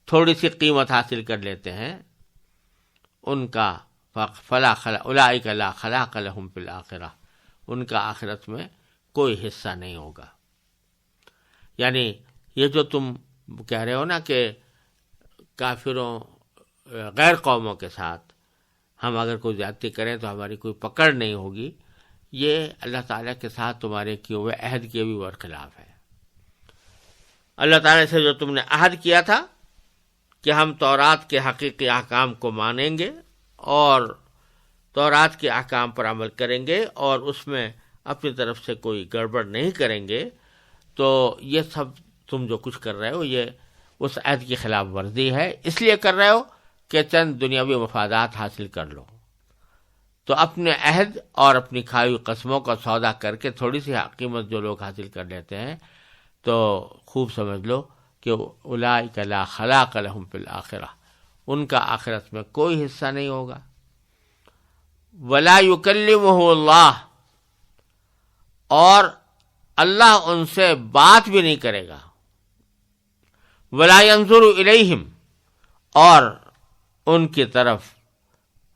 تھوڑی سی قیمت حاصل کر لیتے ہیں، ان کا اولئک لا خلاق لہم فی الآخرہ، ان کا آخرت میں کوئی حصہ نہیں ہوگا۔ یعنی یہ جو تم کہہ رہے ہو نا کہ کافروں غیر قوموں کے ساتھ ہم اگر کوئی زیادتی کریں تو ہماری کوئی پکڑ نہیں ہوگی، یہ اللہ تعالیٰ کے ساتھ تمہارے کیے ہوئے عہد کے بھی برخلاف ہے۔ اللہ تعالیٰ سے جو تم نے عہد کیا تھا کہ ہم تورات کے حقیقی احکام کو مانیں گے اور تورات کے احکام پر عمل کریں گے اور اس میں اپنی طرف سے کوئی گڑبڑ نہیں کریں گے، تو یہ سب تم جو کچھ کر رہے ہو یہ اس عہد کی خلاف ورزی ہے، اس لیے کر رہے ہو کہ چند دنیاوی مفادات حاصل کر لو۔ تو اپنے عہد اور اپنی کھائی ہوئی قسموں کا سودا کر کے تھوڑی سی قیمت جو لوگ حاصل کر لیتے ہیں، تو خوب سمجھ لو کہ اولئک لا خلاق لہم فی الآخرہ، ان کا آخرت میں کوئی حصہ نہیں ہوگا۔ ولا یکلمہ اللہ، اور اللہ ان سے بات بھی نہیں کرے گا۔ ولا ینظر الیہم، اور ان کی طرف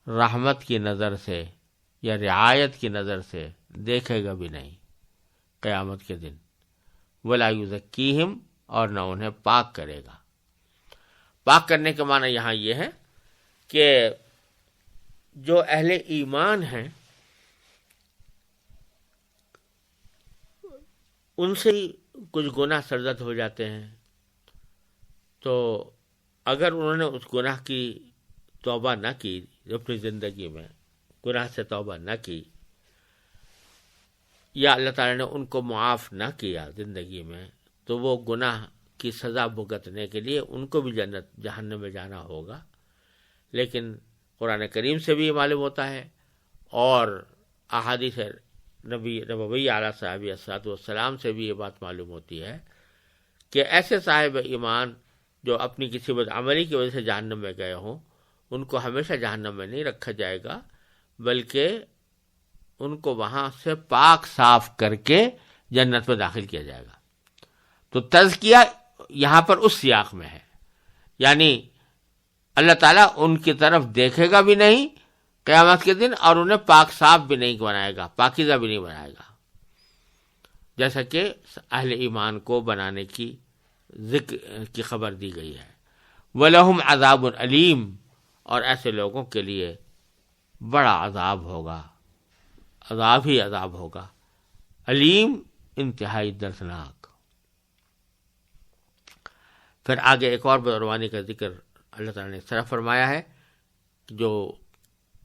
رحمت کی نظر سے یا رعایت کی نظر سے دیکھے گا بھی نہیں قیامت کے دن۔ ولا یزکیہم، اور نہ انہیں پاک کرے گا۔ پاک کرنے کا معنی یہاں یہ ہے کہ جو اہل ایمان ہیں ان سے ہی کچھ گناہ سرزد ہو جاتے ہیں، تو اگر انہوں نے اس گناہ کی توبہ نہ کی، اپنی زندگی میں گناہ سے توبہ نہ کی، یا اللہ تعالیٰ نے ان کو معاف نہ کیا زندگی میں، تو وہ گناہ کی سزا بھگتنے کے لیے ان کو بھی جہنم میں جانا ہوگا۔ لیکن قرآن کریم سے بھی یہ معلوم ہوتا ہے اور احادیث نبوی اعلیٰ صاحب الصلاۃ والسلام سے بھی یہ بات معلوم ہوتی ہے کہ ایسے صاحب ایمان جو اپنی کسی بدعملی کی وجہ سے جہنم میں گئے ہوں، ان کو ہمیشہ جہنم میں نہیں رکھا جائے گا، بلکہ ان کو وہاں سے پاک صاف کر کے جنت میں داخل کیا جائے گا۔ تو تزکیہ یہاں پر اس سیاق میں ہے، یعنی اللہ تعالیٰ ان کی طرف دیکھے گا بھی نہیں قیامت کے دن، اور انہیں پاک صاف بھی نہیں بنائے گا، پاکیزہ بھی نہیں بنائے گا، جیسا کہ اہل ایمان کو بنانے کی ذکر کی خبر دی گئی ہے۔ وَلَهُمْ عَذَابٌ عَلِيمٌ، اور ایسے لوگوں کے لیے بڑا عذاب ہوگا، عذاب ہی عذاب ہوگا، علیم انتہائی دردناک۔ پھر آگے ایک اور بدعنوانی کا ذکر اللہ تعالیٰ نے اس طرح فرمایا ہے کہ جو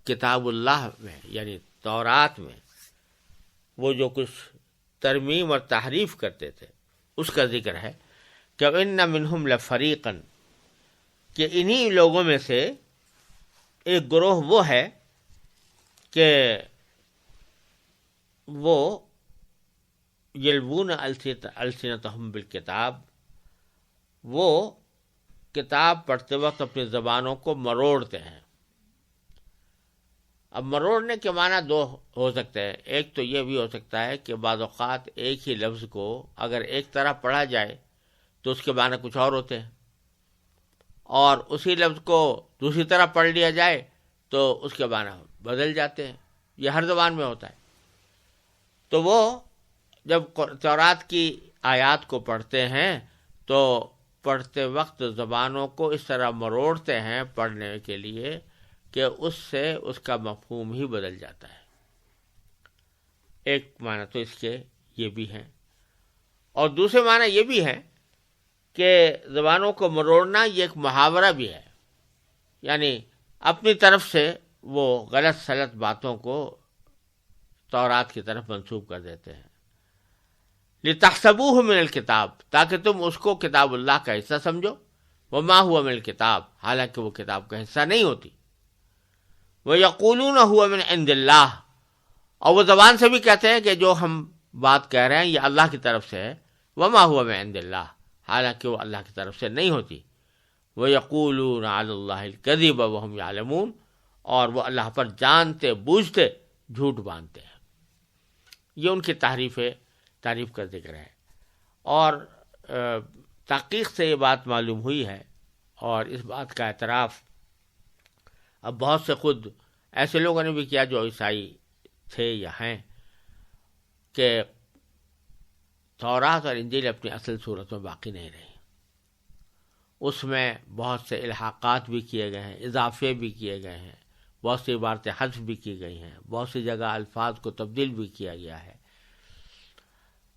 کتاب اللہ میں یعنی تورات میں وہ جو کچھ ترمیم اور تحریف کرتے تھے اس کا ذکر ہے کہ وَإِنَّ مِنْهُمْ لَفَرِيقًا، کہ انہی لوگوں میں سے ایک گروہ وہ ہے کہ وہ یلوون السنتہم بالکتاب، وہ کتاب پڑھتے وقت اپنی زبانوں کو مروڑتے ہیں۔ اب مروڑنے کے معنی دو ہو سکتے ہیں، ایک تو یہ بھی ہو سکتا ہے کہ بعض اوقات ایک ہی لفظ کو اگر ایک طرح پڑھا جائے تو اس کے معنی کچھ اور ہوتے ہیں، اور اسی لفظ کو دوسری طرح پڑھ لیا جائے تو اس کے معنی بدل جاتے ہیں۔ یہ ہر زبان میں ہوتا ہے۔ تو وہ جب تورات کی آیات کو پڑھتے ہیں تو پڑھتے وقت زبانوں کو اس طرح مروڑتے ہیں پڑھنے کے لیے کہ اس سے اس کا مفہوم ہی بدل جاتا ہے۔ ایک معنی تو اس کے یہ بھی ہیں، اور دوسرے معنی یہ بھی ہے کہ زبانوں کو مروڑنا یہ ایک محاورہ بھی ہے، یعنی اپنی طرف سے وہ غلط سلط باتوں کو تورات کی طرف منسوب کر دیتے ہیں۔ لِتَحْسَبُوهُ مِنَ الْكِتَابِ، تاکہ تم اس کو کتاب اللہ کا حصہ سمجھو، وَمَا هُوَ مِنَ الْكِتَابِ، حالانکہ وہ کتاب کا حصہ نہیں ہوتی۔ وَيَقُولُونَ هُوَ مِنْ عِنْدِ اللَّهِ، اور وہ زبان سے بھی کہتے ہیں کہ جو ہم بات کہہ رہے ہیں یہ اللہ کی طرف سے ہے، وما ہوا من عند اللہ، حالانکہ وہ اللہ کی طرف سے نہیں ہوتی، وَيَقُولُونَ عَلَى اللَّهِ الْكَذِبَ وَهُمْ يَعْلَمُونَ، اور وہ اللہ پر جانتے بوجھتے جھوٹ باندھتے ہیں۔ یہ ان کی تعریف کا ذکر ہے، اور تحقیق سے یہ بات معلوم ہوئی ہے، اور اس بات کا اعتراف اب بہت سے خود ایسے لوگوں نے بھی کیا جو عیسائی تھے یا ہیں، کہ تورات اور انجیل اپنی اصل صورت میں باقی نہیں رہی، اس میں بہت سے الحاقات بھی کیے گئے ہیں، اضافے بھی کیے گئے ہیں، بہت سی عبارتیں حذف بھی کی گئی ہیں، بہت سی جگہ الفاظ کو تبدیل بھی کیا گیا ہے۔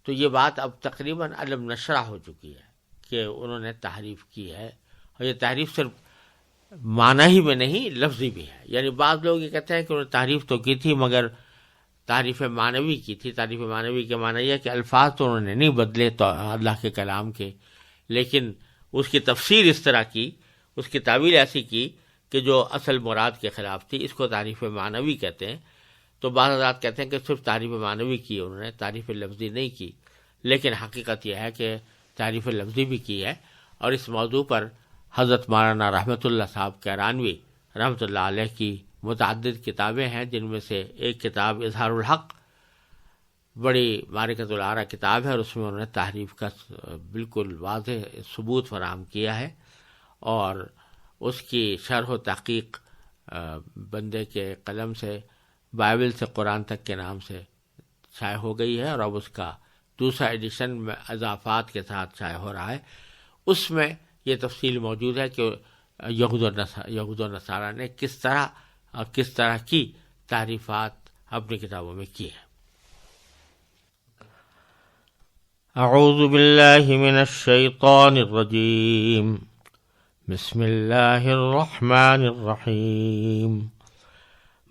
تو یہ بات اب تقریباً علم نشرہ ہو چکی ہے کہ انہوں نے تحریف کی ہے، اور یہ تحریف صرف معنی ہی میں نہیں، لفظی بھی ہے۔ یعنی بعض لوگ یہ کہتے ہیں کہ انہوں نے تحریف تو کی تھی مگر تعریف معنوی کی تھی۔ تعریف معنوی کے معنی یہ ہے کہ الفاظ تو انہوں نے نہیں بدلے تو اللہ کے کلام کے، لیکن اس کی تفسیر اس طرح کی، اس کی تعویل ایسی کی کہ جو اصل مراد کے خلاف تھی۔ اس کو تعریف معنوی کہتے ہیں۔ تو بعض حضرات کہتے ہیں کہ صرف تعریف معنوی کی انہوں نے، تعریف لفظی نہیں کی، لیکن حقیقت یہ ہے کہ تعریف لفظی بھی کی ہے۔ اور اس موضوع پر حضرت مولانا رحمۃ اللہ صاحب کیرانوی رحمۃ اللہ علیہ کی متعدد کتابیں ہیں، جن میں سے ایک کتاب اظہار الحق بڑی معرکۃ الآراء کتاب ہے، اور اس میں انہوں نے تحریف کا بالکل واضح ثبوت فراہم کیا ہے، اور اس کی شرح و تحقیق بندے کے قلم سے بائبل سے قرآن تک کے نام سے شائع ہو گئی ہے، اور اب اس کا دوسرا ایڈیشن میں اضافات کے ساتھ شائع ہو رہا ہے۔ اس میں یہ تفصیل موجود ہے کہ یہود و نصارہ نے کس طرح کی تعریفات اپنی کتابوں میں کی ہیں۔ اعوذ باللہ من الشیطان الرجیم، بسم اللہ الرحمن الرحیم،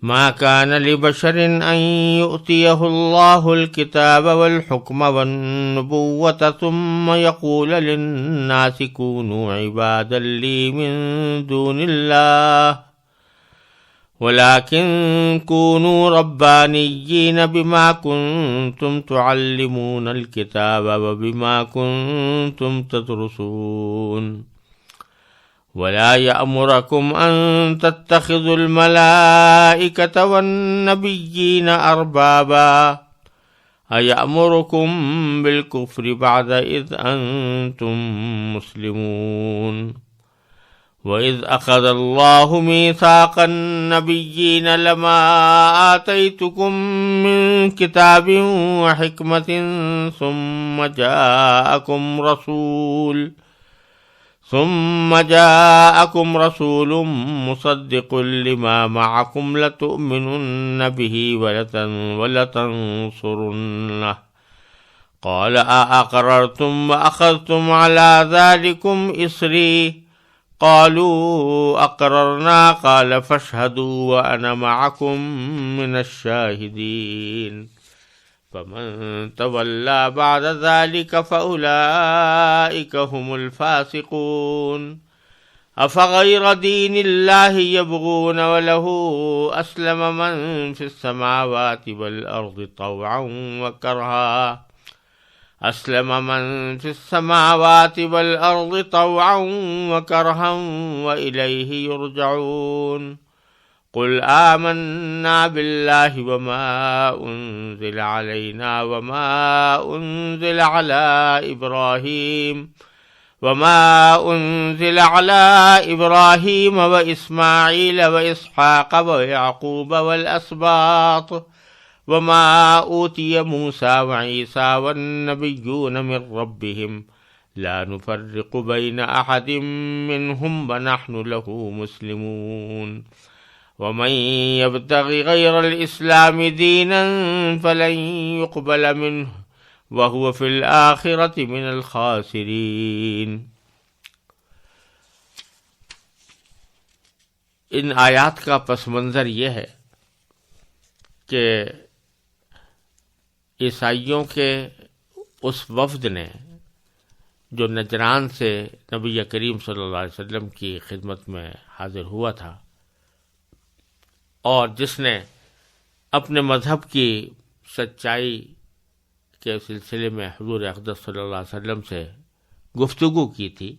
ما كان لبشر أن يؤتيه الله الكتاب والحكم والنبوة ثم يقول للناس كونوا عبادا لي من دون الله ولكن كونوا ربانيين بما كنتم تعلمون الكتاب وبما كنتم تدرسون ولا يأمركم أن تتخذوا الملائكة والنبيين أربابا أيأمركم بالكفر بعد إذ أنتم مسلمون وإذ أخذ الله ميثاق النبيين لما آتيتكم من كتاب وحكمة ثم جاءكم رسول مصدق لما معكم لتؤمنن به ولتنصرنه قال أأقررتم وأخذتم على ذلكم إصري قالوا أقررنا قال فاشهدوا وأنا معكم من الشاهدين فمن تولى بعد ذلك فأولئك هم الفاسقون أفغير دين الله يبغون وله أسلم من في السماوات والأرض طوعا وكرها وإليه يرجعون قل آمنا بالله وما أنزل علينا وما أنزل على إبراهيم وإسماعيل وإسحاق ويعقوب والأسباط وما أوتي موسى وعيسى والنبيون من ربهم لا نفرق بين أحد منهم ونحن له مسلمون ومن يبتغ غير الإسلام دينا فلن يقبل منه وهو في الآخرة من الخاسرين۔ ان آیات کا پس منظر یہ ہے کہ عیسائیوں کے اس وفد نے جو نجران سے نبی کریم صلی اللہ علیہ وسلم کی خدمت میں حاضر ہوا تھا، اور جس نے اپنے مذہب کی سچائی کے سلسلے میں حضور اقدس صلی اللہ علیہ وسلم سے گفتگو کی تھی،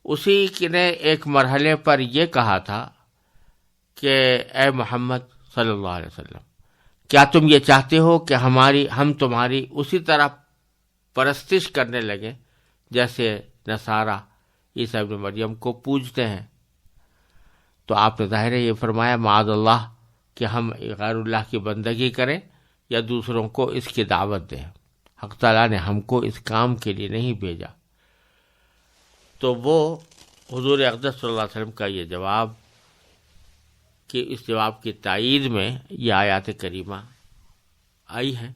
اسی نے ایک مرحلے پر یہ کہا تھا کہ اے محمد صلی اللہ علیہ وسلم، کیا تم یہ چاہتے ہو کہ ہم تمہاری اسی طرح پرستش کرنے لگیں جیسے نصارہ عیسیٰ ابن مریم کو پوجتے ہیں؟ تو آپ نے ظاہر یہ فرمایا معاذ اللہ کہ ہم غیر اللہ کی بندگی کریں یا دوسروں کو اس کی دعوت دیں، حق تعالیٰ نے ہم کو اس کام کے لیے نہیں بھیجا۔ تو وہ حضور اقدس صلی اللہ علیہ وسلم کا یہ جواب کہ اس جواب کی تائید میں یہ آیات کریمہ آئی ہیں،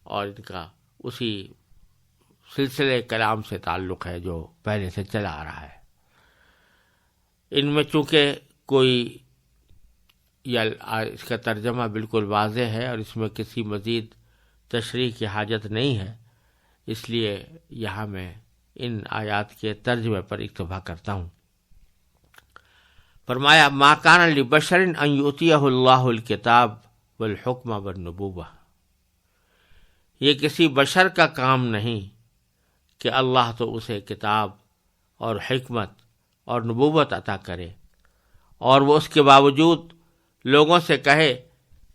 اور ان کا اسی سلسلے کلام سے تعلق ہے جو پہلے سے چلا آ رہا ہے۔ ان میں چونکہ کوئی یا اس کا ترجمہ بالکل واضح ہے اور اس میں کسی مزید تشریح کی حاجت نہیں ہے، اس لیے یہاں میں ان آیات کے ترجمے پر اکتفا کرتا ہوں۔ فرمایا ما کان لبشر ان یؤتیہ اللہ الکتاب والحکم والنبوہ، یہ کسی بشر کا کام نہیں کہ اللہ تو اسے کتاب اور حکمت اور نبوت عطا کرے اور وہ اس کے باوجود لوگوں سے کہے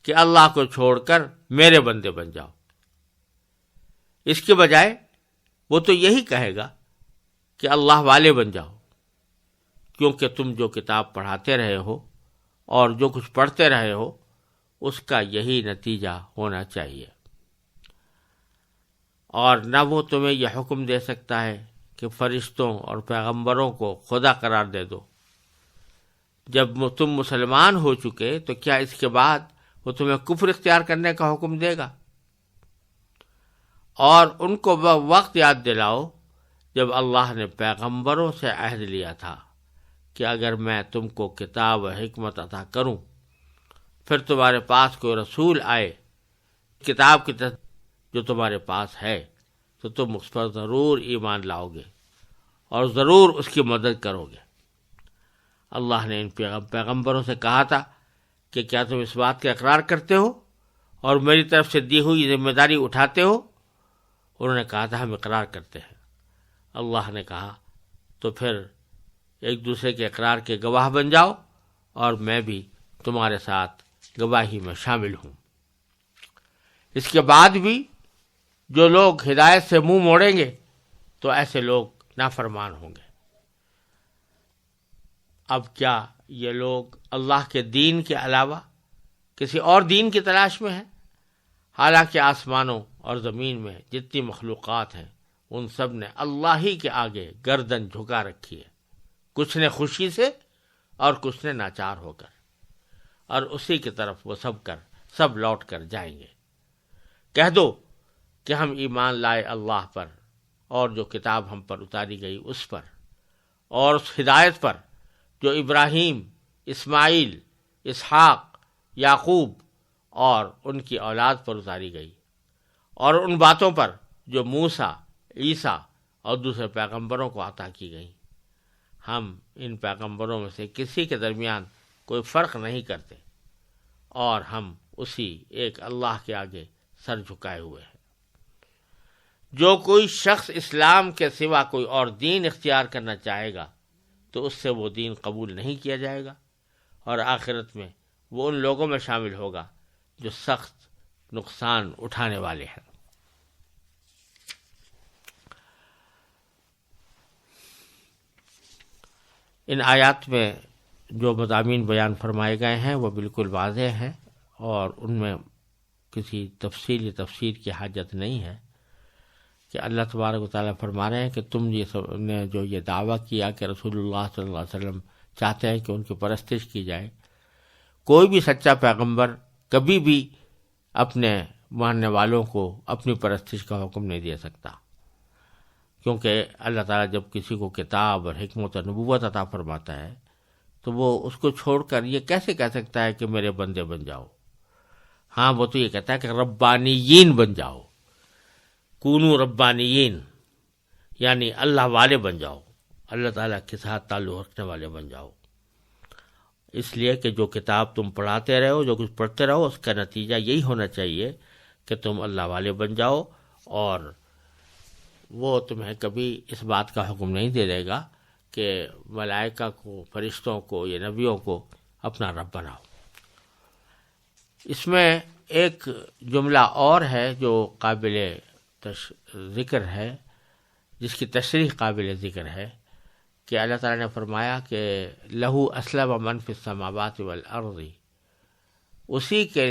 کہ اللہ کو چھوڑ کر میرے بندے بن جاؤ۔ اس کے بجائے وہ تو یہی کہے گا کہ اللہ والے بن جاؤ، کیونکہ تم جو کتاب پڑھاتے رہے ہو اور جو کچھ پڑھتے رہے ہو اس کا یہی نتیجہ ہونا چاہیے۔ اور نہ وہ تمہیں یہ حکم دے سکتا ہے کہ فرشتوں اور پیغمبروں کو خدا قرار دے دو۔ جب تم مسلمان ہو چکے تو کیا اس کے بعد وہ تمہیں کفر اختیار کرنے کا حکم دے گا؟ اور ان کو وہ وقت یاد دلاؤ جب اللہ نے پیغمبروں سے عہد لیا تھا کہ اگر میں تم کو کتاب و حکمت عطا کروں، پھر تمہارے پاس کوئی رسول آئے کتاب کی طرف جو تمہارے پاس ہے، تو تم اس پر ضرور ایمان لاؤ گے اور ضرور اس کی مدد کرو گے۔ اللہ نے ان پیغمبروں سے کہا تھا کہ کیا تم اس بات کا اقرار کرتے ہو اور میری طرف سے دی ہوئی ذمہ داری اٹھاتے ہو؟ انہوں نے کہا تھا ہم اقرار کرتے ہیں۔ اللہ نے کہا تو پھر ایک دوسرے کے اقرار کے گواہ بن جاؤ اور میں بھی تمہارے ساتھ گواہی میں شامل ہوں۔ اس کے بعد بھی جو لوگ ہدایت سے منہ موڑیں گے تو ایسے لوگ نافرمان ہوں گے۔ اب کیا یہ لوگ اللہ کے دین کے علاوہ کسی اور دین کی تلاش میں ہیں؟ حالانکہ آسمانوں اور زمین میں جتنی مخلوقات ہیں ان سب نے اللہ ہی کے آگے گردن جھکا رکھی ہے، کچھ نے خوشی سے اور کچھ نے ناچار ہو کر، اور اسی کی طرف وہ سب لوٹ کر جائیں گے۔ کہہ دو کہ ہم ایمان لائے اللہ پر اور جو کتاب ہم پر اتاری گئی اس پر، اور اس ہدایت پر جو ابراہیم، اسماعیل، اسحاق، یعقوب اور ان کی اولاد پر اتاری گئی، اور ان باتوں پر جو موسیٰ، عیسیٰ اور دوسرے پیغمبروں کو عطا کی گئیں۔ ہم ان پیغمبروں میں سے کسی کے درمیان کوئی فرق نہیں کرتے، اور ہم اسی ایک اللہ کے آگے سر جھکائے ہوئے ہیں۔ جو کوئی شخص اسلام کے سوا کوئی اور دین اختیار کرنا چاہے گا تو اس سے وہ دین قبول نہیں کیا جائے گا، اور آخرت میں وہ ان لوگوں میں شامل ہوگا جو سخت نقصان اٹھانے والے ہیں۔ ان آیات میں جو مضامین بیان فرمائے گئے ہیں وہ بالکل واضح ہیں، اور ان میں کسی تفسیر کی حاجت نہیں ہے کہ اللہ تبارک و تعالیٰ فرما رہے ہیں کہ تم نے جو یہ دعویٰ کیا کہ رسول اللہ صلی اللہ علیہ وسلم چاہتے ہیں کہ ان کی پرستش کی جائے، کوئی بھی سچا پیغمبر کبھی بھی اپنے ماننے والوں کو اپنی پرستش کا حکم نہیں دے سکتا، کیونکہ اللہ تعالیٰ جب کسی کو کتاب اور حکمت اور نبوت عطا فرماتا ہے تو وہ اس کو چھوڑ کر یہ کیسے کہہ سکتا ہے کہ میرے بندے بن جاؤ؟ ہاں، وہ تو یہ کہتا ہے کہ ربانیین بن جاؤ، کونو ربانیین، یعنی اللہ والے بن جاؤ، اللہ تعالیٰ کے ساتھ تعلق رکھنے والے بن جاؤ۔ اس لیے کہ جو کتاب تم پڑھاتے رہو، جو کچھ پڑھتے رہو، اس کا نتیجہ یہی ہونا چاہیے کہ تم اللہ والے بن جاؤ، اور وہ تمہیں کبھی اس بات کا حکم نہیں دے دے گا کہ ملائکہ کو، فرشتوں کو یا نبیوں کو اپنا رب بناؤ۔ اس میں ایک جملہ اور ہے جو قابل ذکر ہے، جس کی تشریح قابل ذکر ہے، کہ اللہ تعالیٰ نے فرمایا کہ لہو اسلم من فی السماوات والارض، اسی کے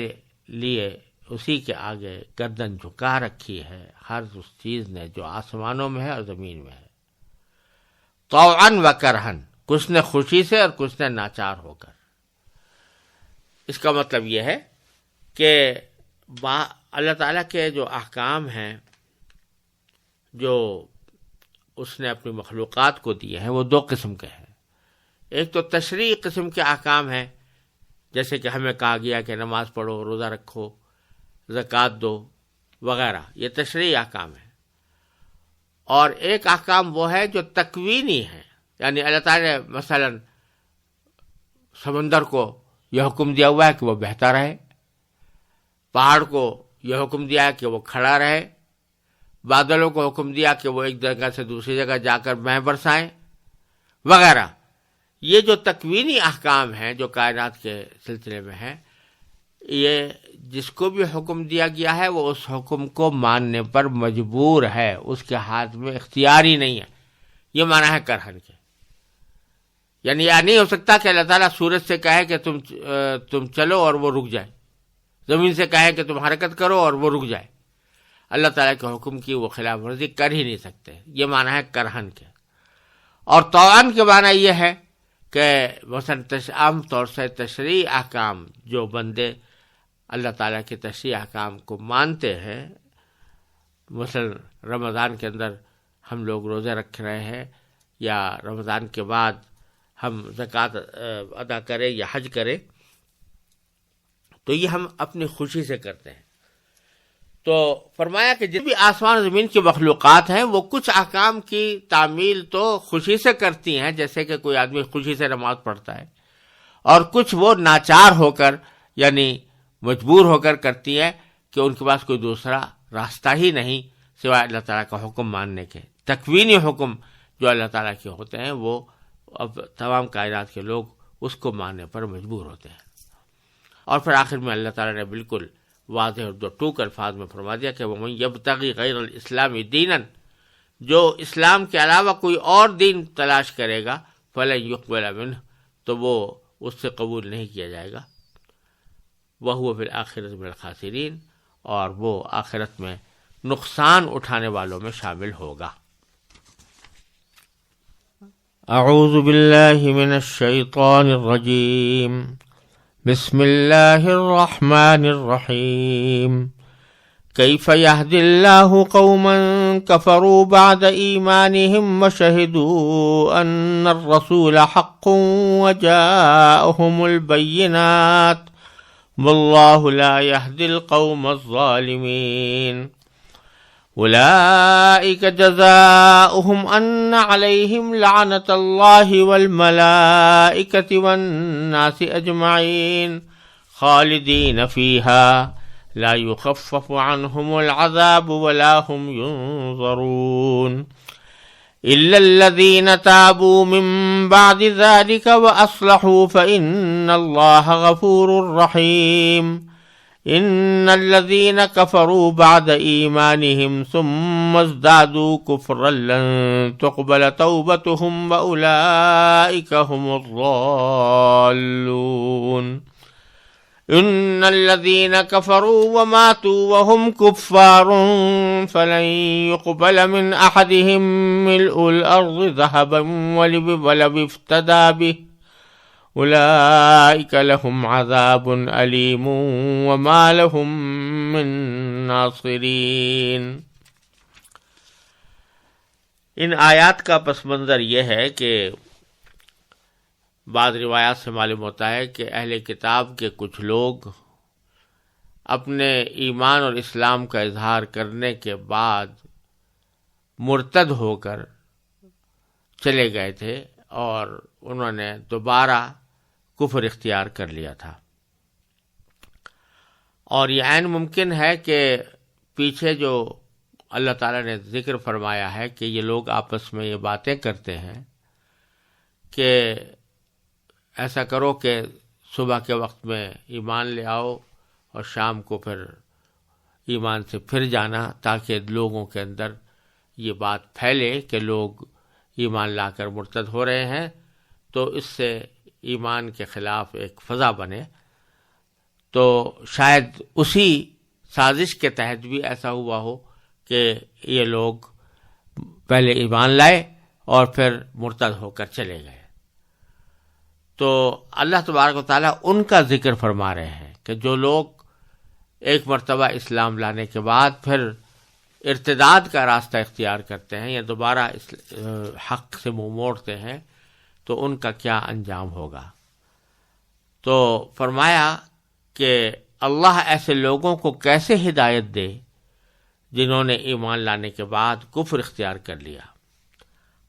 لیے، اسی کے آگے گردن جھکا رکھی ہے ہر اس چیز نے جو آسمانوں میں ہے اور زمین میں ہے، طوعا و کرہن، کچھ نے خوشی سے اور کچھ نے ناچار ہو کر۔ اس کا مطلب یہ ہے کہ اللہ تعالیٰ کے جو احکام ہیں جو اس نے اپنی مخلوقات کو دیے ہیں وہ دو قسم کے ہیں۔ ایک تو تشریعی قسم کے احکام ہیں، جیسے کہ ہمیں کہا گیا کہ نماز پڑھو، روزہ رکھو، زکوٰۃ دو وغیرہ، یہ تشریعی احکام ہیں۔ اور ایک احکام وہ ہے جو تکوینی ہے، یعنی اللہ تعالیٰ نے مثلا سمندر کو یہ حکم دیا ہوا ہے کہ وہ بہتا رہے، پہاڑ کو یہ حکم دیا ہے کہ وہ کھڑا رہے، بادلوں کو حکم دیا کہ وہ ایک جگہ سے دوسری جگہ جا کر مے برسائیں وغیرہ۔ یہ جو تکوینی احکام ہیں جو کائنات کے سلسلے میں ہیں، یہ جس کو بھی حکم دیا گیا ہے وہ اس حکم کو ماننے پر مجبور ہے، اس کے ہاتھ میں اختیار ہی نہیں ہے۔ یہ معنی ہے کرہن کے، یعنی یہ نہیں ہو سکتا کہ اللہ تعالیٰ سورج سے کہے کہ تم چلو اور وہ رک جائے، زمین سے کہے کہ تم حرکت کرو اور وہ رک جائے۔ اللہ تعالیٰ کے حکم کی وہ خلاف ورزی کر ہی نہیں سکتے، یہ معنی ہے کرہن کے۔ اور طوعاً کے معنی یہ ہے کہ مثلا عام طور سے تشریعی احکام جو بندے اللہ تعالیٰ کے تشریعی احکام کو مانتے ہیں، مثلا رمضان کے اندر ہم لوگ روزے رکھ رہے ہیں، یا رمضان کے بعد ہم زکوٰۃ ادا کریں یا حج کریں، تو یہ ہم اپنی خوشی سے کرتے ہیں۔ تو فرمایا کہ جتنی بھی آسمان و زمین کی مخلوقات ہیں وہ کچھ احکام کی تعمیل تو خوشی سے کرتی ہیں، جیسے کہ کوئی آدمی خوشی سے نماز پڑھتا ہے، اور کچھ وہ ناچار ہو کر یعنی مجبور ہو کر کرتی ہیں کہ ان کے پاس کوئی دوسرا راستہ ہی نہیں سوائے اللہ تعالیٰ کا حکم ماننے کے۔ تکوینی حکم جو اللہ تعالیٰ کے ہوتے ہیں وہ اب تمام کائنات کے لوگ اس کو ماننے پر مجبور ہوتے ہیں۔ اور پھر آخر میں اللہ تعالیٰ نے بالکل واضح اور دو ٹوک الفاظ میں فرما دیا کہ وَمَن يَبْتَغِي غَيْرَ الْإِسْلَامِ دِينًا، جو اسلام کے علاوہ کوئی اور دین تلاش کرے گا فَلَن يُقْبَلَ مِنْهُ، تو وہ اس سے قبول نہیں کیا جائے گا، وَهُوَ فِي الْآخِرَةِ مِنَ الْخَاسِرِينَ، اور وہ آخرت میں نقصان اٹھانے والوں میں شامل ہوگا۔ اعوذ باللہ من الشیطان الرجیم، بسم اللہ الرحمن الرحیم، کیف یہدی اللہ قوما کفروا بعد ایمانہم وشہدوا ان الرسول حق وجاءہم البینات واللہ لا یہدی القوم الظالمین، اولئک جزاؤہم ان علیہم لعنۃ اللہ والملائکۃ والناس اجمعین خالدین فیہا لا یخفف عنہم العذاب ولا هم ینظرون الا الذین تابوا من بعد ذلك واصلحوا فإن اللہ غفور رحیم، ان الذين كفروا بعد ایمانهم ثم ازدادوا كفرا لن تقبل توبتهم واولئك هم الضالون، ان الذين كفروا وماتوا وهم كفار فلن يقبل من احدهم ملء الارض ذهبا ولو افتدى به اولئک لهم عذاب علیم وما لهم من ناصرین۔ ان آیات کا پس منظر یہ ہے کہ بعض روایات سے معلوم ہوتا ہے کہ اہل کتاب کے کچھ لوگ اپنے ایمان اور اسلام کا اظہار کرنے کے بعد مرتد ہو کر چلے گئے تھے اور انہوں نے دوبارہ کفر اختیار کر لیا تھا، اور یہ عین ممکن ہے کہ پیچھے جو اللہ تعالیٰ نے ذکر فرمایا ہے کہ یہ لوگ آپس میں یہ باتیں کرتے ہیں کہ ایسا کرو کہ صبح کے وقت میں ایمان لے آؤ اور شام کو پھر ایمان سے پھر جانا، تاکہ لوگوں کے اندر یہ بات پھیلے کہ لوگ ایمان لا کر مرتد ہو رہے ہیں، تو اس سے ایمان کے خلاف ایک فضا بنے۔ تو شاید اسی سازش کے تحت بھی ایسا ہوا ہو کہ یہ لوگ پہلے ایمان لائے اور پھر مرتد ہو کر چلے گئے۔ تو اللہ تبارک و تعالیٰ ان کا ذکر فرما رہے ہیں کہ جو لوگ ایک مرتبہ اسلام لانے کے بعد پھر ارتداد کا راستہ اختیار کرتے ہیں یا دوبارہ حق سے منہ موڑتے ہیں، تو ان کا کیا انجام ہوگا۔ تو فرمایا کہ اللہ ایسے لوگوں کو کیسے ہدایت دے جنہوں نے ایمان لانے کے بعد کفر اختیار کر لیا،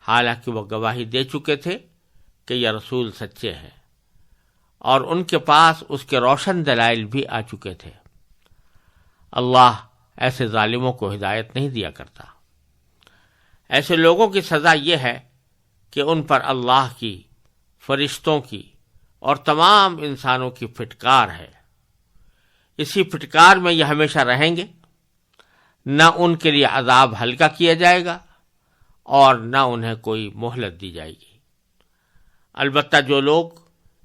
حالانکہ وہ گواہی دے چکے تھے کہ یہ رسول سچے ہیں اور ان کے پاس اس کے روشن دلائل بھی آ چکے تھے۔ اللہ ایسے ظالموں کو ہدایت نہیں دیا کرتا۔ ایسے لوگوں کی سزا یہ ہے کہ ان پر اللہ کی، فرشتوں کی اور تمام انسانوں کی پھٹکار ہے۔ اسی پھٹکار میں یہ ہمیشہ رہیں گے، نہ ان کے لیے عذاب ہلکا کیا جائے گا اور نہ انہیں کوئی مہلت دی جائے گی۔ البتہ جو لوگ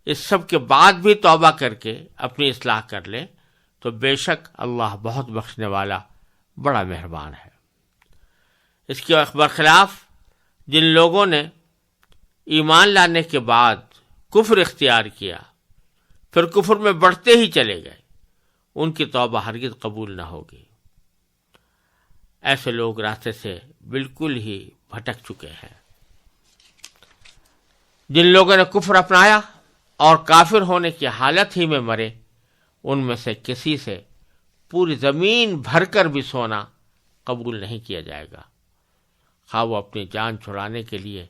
اس سب کے بعد بھی توبہ کر کے اپنی اصلاح کر لیں تو بے شک اللہ بہت بخشنے والا، بڑا مہربان ہے۔ اس کے برخلاف جن لوگوں نے ایمان لانے کے بعد کفر اختیار کیا، پھر کفر میں بڑھتے ہی چلے گئے، ان کی توبہ ہرگز قبول نہ ہوگی۔ ایسے لوگ راستے سے بالکل ہی بھٹک چکے ہیں۔ جن لوگوں نے کفر اپنایا اور کافر ہونے کی حالت ہی میں مرے، ان میں سے کسی سے پوری زمین بھر کر بھی سونا قبول نہیں کیا جائے گا، خواہ وہ اپنی جان چھڑانے کے لیے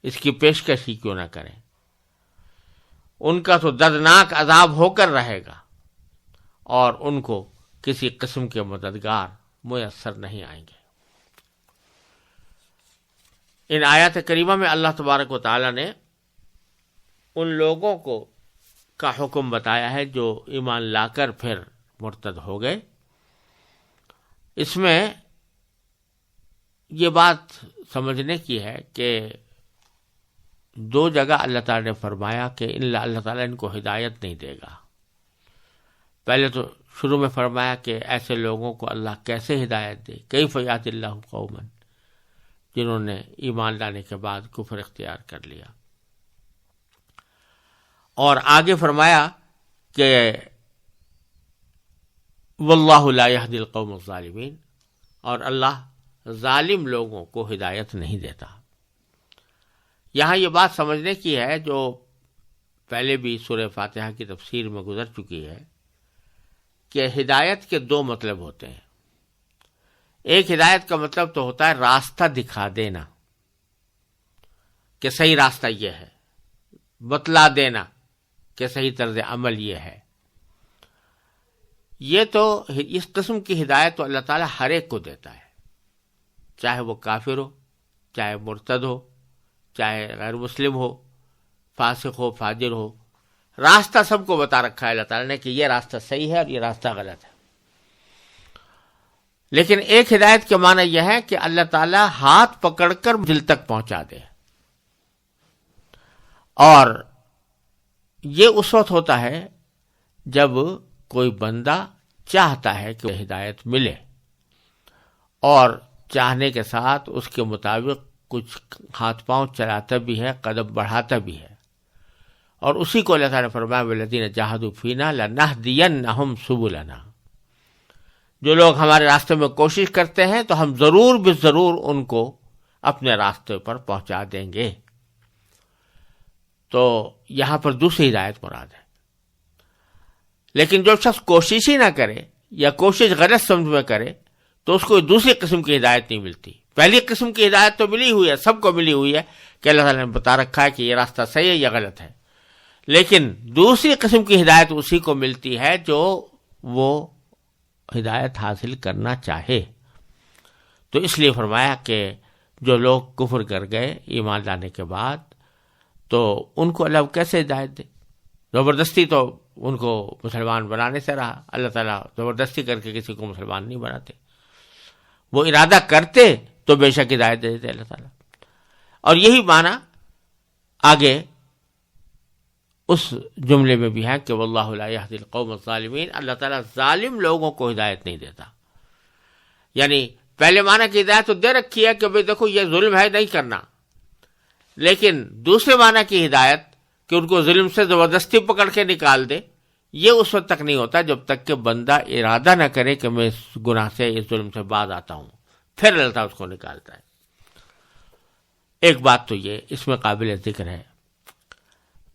اس کی پیشکش ہی کیوں نہ کریں۔ ان کا تو دردناک عذاب ہو کر رہے گا اور ان کو کسی قسم کے مددگار میسر نہیں آئیں گے۔ ان آیات کریمہ میں اللہ تبارک و تعالی نے ان لوگوں کو کا حکم بتایا ہے جو ایمان لا کر پھر مرتد ہو گئے۔ اس میں یہ بات سمجھنے کی ہے کہ دو جگہ اللہ تعالی نے فرمایا کہ اللہ تعالیٰ ان کو ہدایت نہیں دے گا۔ پہلے تو شروع میں فرمایا کہ ایسے لوگوں کو اللہ کیسے ہدایت دے، کیف یہدی اللہ قوما، جنہوں نے ایمان لانے کے بعد کفر اختیار کر لیا۔ اور آگے فرمایا کہ واللہ لا یہدی القوم الظالمین، اور اللہ ظالم لوگوں کو ہدایت نہیں دیتا۔ یہاں یہ بات سمجھنے کی ہے جو پہلے بھی سورہ فاتحہ کی تفسیر میں گزر چکی ہے کہ ہدایت کے دو مطلب ہوتے ہیں۔ ایک ہدایت کا مطلب تو ہوتا ہے راستہ دکھا دینا کہ صحیح راستہ یہ ہے، بتلا دینا کہ صحیح طرز عمل یہ ہے۔ یہ تو اس قسم کی ہدایت تو اللہ تعالیٰ ہر ایک کو دیتا ہے، چاہے وہ کافر ہو، چاہے مرتد ہو، چاہے غیر مسلم ہو، فاسق ہو، فاجر ہو، راستہ سب کو بتا رکھا ہے اللہ تعالیٰ نے کہ یہ راستہ صحیح ہے اور یہ راستہ غلط ہے۔ لیکن ایک ہدایت کے معنی یہ ہے کہ اللہ تعالیٰ ہاتھ پکڑ کر دل تک پہنچا دے، اور یہ اس وقت ہوتا ہے جب کوئی بندہ چاہتا ہے کہ ہدایت ملے اور چاہنے کے ساتھ اس کے مطابق کچھ ہاتھ پاؤں چلاتا بھی ہے، قدم بڑھاتا بھی ہے، اور اسی کو اللہ تعالیٰ نے فرمایا والذین جاہدوا فینا لنہدینہم سبلنا، جو لوگ ہمارے راستے میں کوشش کرتے ہیں تو ہم ضرور بالضرور ان کو اپنے راستے پر پہنچا دیں گے۔ تو یہاں پر دوسری ہدایت مراد ہے۔ لیکن جو شخص کوشش ہی نہ کرے یا کوشش غلط سمجھ میں کرے تو اس کو دوسری قسم کی ہدایت نہیں ملتی۔ پہلی قسم کی ہدایت تو ملی ہوئی ہے، سب کو ملی ہوئی ہے کہ اللہ تعالیٰ نے بتا رکھا ہے کہ یہ راستہ صحیح ہے یا غلط ہے، لیکن دوسری قسم کی ہدایت اسی کو ملتی ہے جو وہ ہدایت حاصل کرنا چاہے. تو اس لیے فرمایا کہ جو لوگ کفر کر گئے ایمان لانے کے بعد تو ان کو اللہ کیسے ہدایت دے؟ زبردستی تو ان کو مسلمان بنانے سے رہا. اللہ تعالیٰ زبردستی کر کے کسی کو مسلمان نہیں بناتے. وہ ارادہ کرتے تو بے شک ہدایت دے دیتے اللہ تعالیٰ. اور یہی معنی آگے اس جملے میں بھی ہے کہ واللہ لا یہدی القوم الظالمین. اللہ تعالیٰ ظالم لوگوں کو ہدایت نہیں دیتا. یعنی پہلے معنی کی ہدایت تو دے رکھی ہے کہ بھئی دیکھو یہ ظلم ہے نہیں کرنا، لیکن دوسرے معنی کی ہدایت کہ ان کو ظلم سے زبردستی پکڑ کے نکال دے، یہ اس وقت تک نہیں ہوتا جب تک کہ بندہ ارادہ نہ کرے کہ میں اس گناہ سے اس ظلم سے باز آتا ہوں، پھر اللہ تعالیٰ اس کو نکالتا ہے. ایک بات تو یہ اس میں قابل ذکر ہے.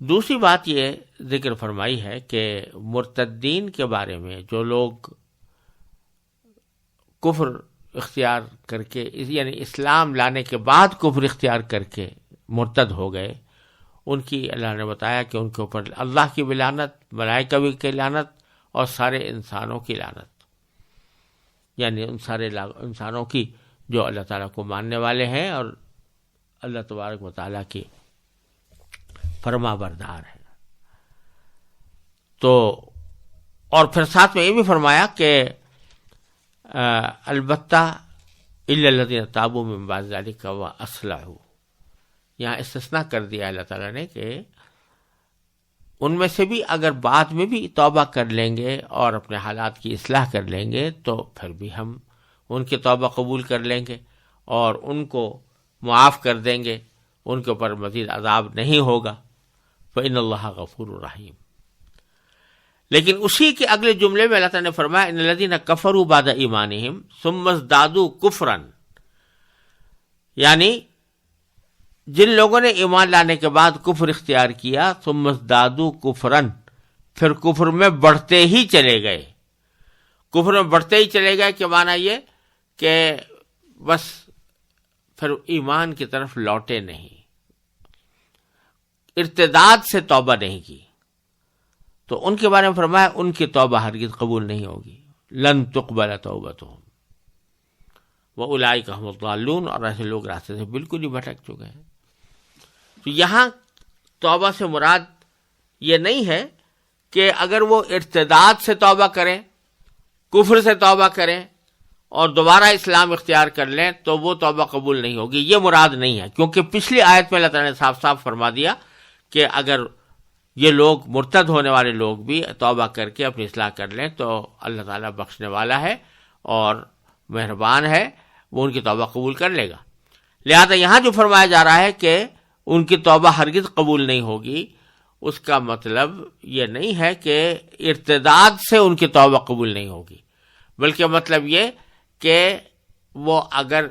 دوسری بات یہ ذکر فرمائی ہے کہ مرتدین کے بارے میں جو لوگ کفر اختیار کر کے یعنی اسلام لانے کے بعد کفر اختیار کر کے مرتد ہو گئے، ان کی اللہ نے بتایا کہ ان کے اوپر اللہ کی بھی لعنت، ملائکہ کی لعنت اور سارے انسانوں کی لعنت. یعنی ان سارے انسانوں کی جو اللہ تعالیٰ کو ماننے والے ہیں اور اللہ تبارک و تعالیٰ کی فرما بردار ہیں. تو اور پھر ساتھ میں یہ بھی فرمایا کہ البتہ الا الذین تابوا من بعد ذلک واصلحوا. یہاں استثناء کر دیا اللہ تعالیٰ نے کہ ان میں سے بھی اگر بعد میں بھی توبہ کر لیں گے اور اپنے حالات کی اصلاح کر لیں گے تو پھر بھی ہم ان کی توبہ قبول کر لیں گے اور ان کو معاف کر دیں گے، ان کے اوپر مزید عذاب نہیں ہوگا. فإن اللہ غفور رحیم. لیکن اسی کے اگلے جملے میں اللہ تعالیٰ نے فرمایا ان الذین کفروا بعد ایمانہم ثم ازدادوا کفرا. یعنی جن لوگوں نے ایمان لانے کے بعد کفر اختیار کیا ثم ازدادوا کفرا، پھر کفر میں بڑھتے ہی چلے گئے. کفر میں بڑھتے ہی چلے گئے کہ معنی یہ کہ بس پھر ایمان کی طرف لوٹے نہیں، ارتداد سے توبہ نہیں کی. تو ان کے بارے میں فرمایا ان کی توبہ ہرگز قبول نہیں ہوگی. لن تقبل توبتہم واولئک هم الضالون. اور ایسے لوگ راستے سے بالکل ہی بھٹک چکے ہیں. تو یہاں توبہ سے مراد یہ نہیں ہے کہ اگر وہ ارتداد سے توبہ کریں، کفر سے توبہ کریں اور دوبارہ اسلام اختیار کر لیں تو وہ توبہ قبول نہیں ہوگی، یہ مراد نہیں ہے. کیونکہ پچھلی آیت میں اللہ تعالیٰ نے صاف صاف فرما دیا کہ اگر یہ لوگ مرتد ہونے والے لوگ بھی توبہ کر کے اپنی اصلاح کر لیں تو اللہ تعالیٰ بخشنے والا ہے اور مہربان ہے، وہ ان کی توبہ قبول کر لے گا. لہذا یہاں جو فرمایا جا رہا ہے کہ ان کی توبہ ہرگز قبول نہیں ہوگی، اس کا مطلب یہ نہیں ہے کہ ارتداد سے ان کی توبہ قبول نہیں ہوگی، بلکہ مطلب یہ کہ وہ اگر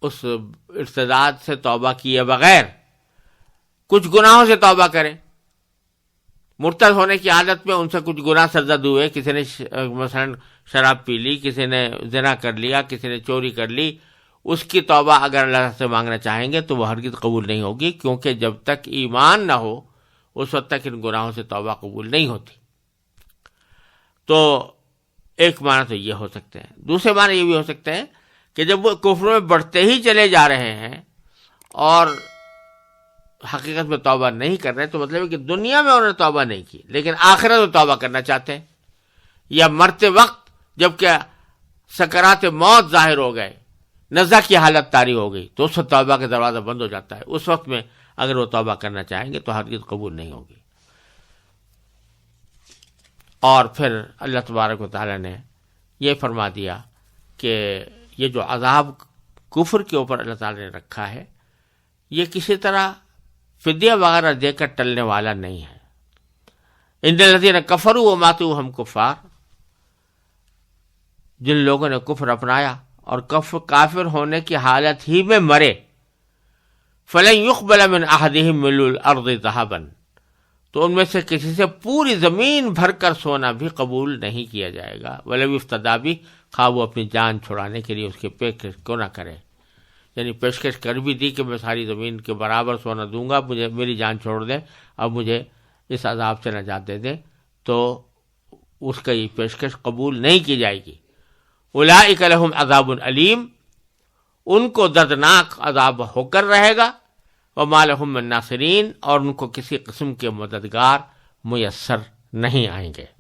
اس ارتداد سے توبہ کیے بغیر کچھ گناہوں سے توبہ کریں، مرتد ہونے کی حالت میں ان سے کچھ گناہ سرزد ہوئے، کسی نے مثلا شراب پی لی، کسی نے زنا کر لیا، کسی نے چوری کر لی، اس کی توبہ اگر اللہ سے مانگنا چاہیں گے تو وہ ہرگز قبول نہیں ہوگی، کیونکہ جب تک ایمان نہ ہو اس وقت تک ان گناہوں سے توبہ قبول نہیں ہوتی. تو ایک معنی تو یہ ہو سکتے ہیں. دوسرے معنی یہ بھی ہو سکتے ہیں کہ جب وہ کفر میں بڑھتے ہی چلے جا رہے ہیں اور حقیقت میں توبہ نہیں کر رہے تو مطلب ہے کہ دنیا میں انہوں نے توبہ نہیں کی لیکن آخرت میں توبہ کرنا چاہتے ہیں، یا مرتے وقت جب کہ سکرات موت ظاہر ہو گئے، نزع کی حالت طاری ہو گئی تو اس وقت توبہ کا دروازہ بند ہو جاتا ہے. اس وقت میں اگر وہ توبہ کرنا چاہیں گے تو ہرگز قبول نہیں ہوگی. اور پھر اللہ تبارک و تعالیٰ نے یہ فرما دیا کہ یہ جو عذاب کفر کے اوپر اللہ تعالیٰ نے رکھا ہے یہ کسی طرح فدیہ وغیرہ دے کر ٹلنے والا نہیں ہے. ان الذین کفروا وماتوا وہم کفار، جن لوگوں نے کفر اپنایا اور کافر ہونے کی حالت ہی میں مرے، فلن یقبل من احدہم ملء الارض ذہبا، تو ان میں سے کسی سے پوری زمین بھر کر سونا بھی قبول نہیں کیا جائے گا. ولو افتدی بھی، خواہ وہ اپنی جان چھڑانے کے لیے اس کی پیشکش کیوں نہ کرے. یعنی پیشکش کر بھی دی کہ میں ساری زمین کے برابر سونا دوں گا، مجھے میری جان چھوڑ دیں، اب مجھے اس عذاب سے نجات دے دیں، تو اس کا یہ پیشکش قبول نہیں کی جائے گی۔ اولئک لہم عذاب علیم، ان کو دردناک عذاب ہو کر رہے گا، وما لہم من ناصرین، اور ان کو کسی قسم کے مددگار میسر نہیں آئیں گے۔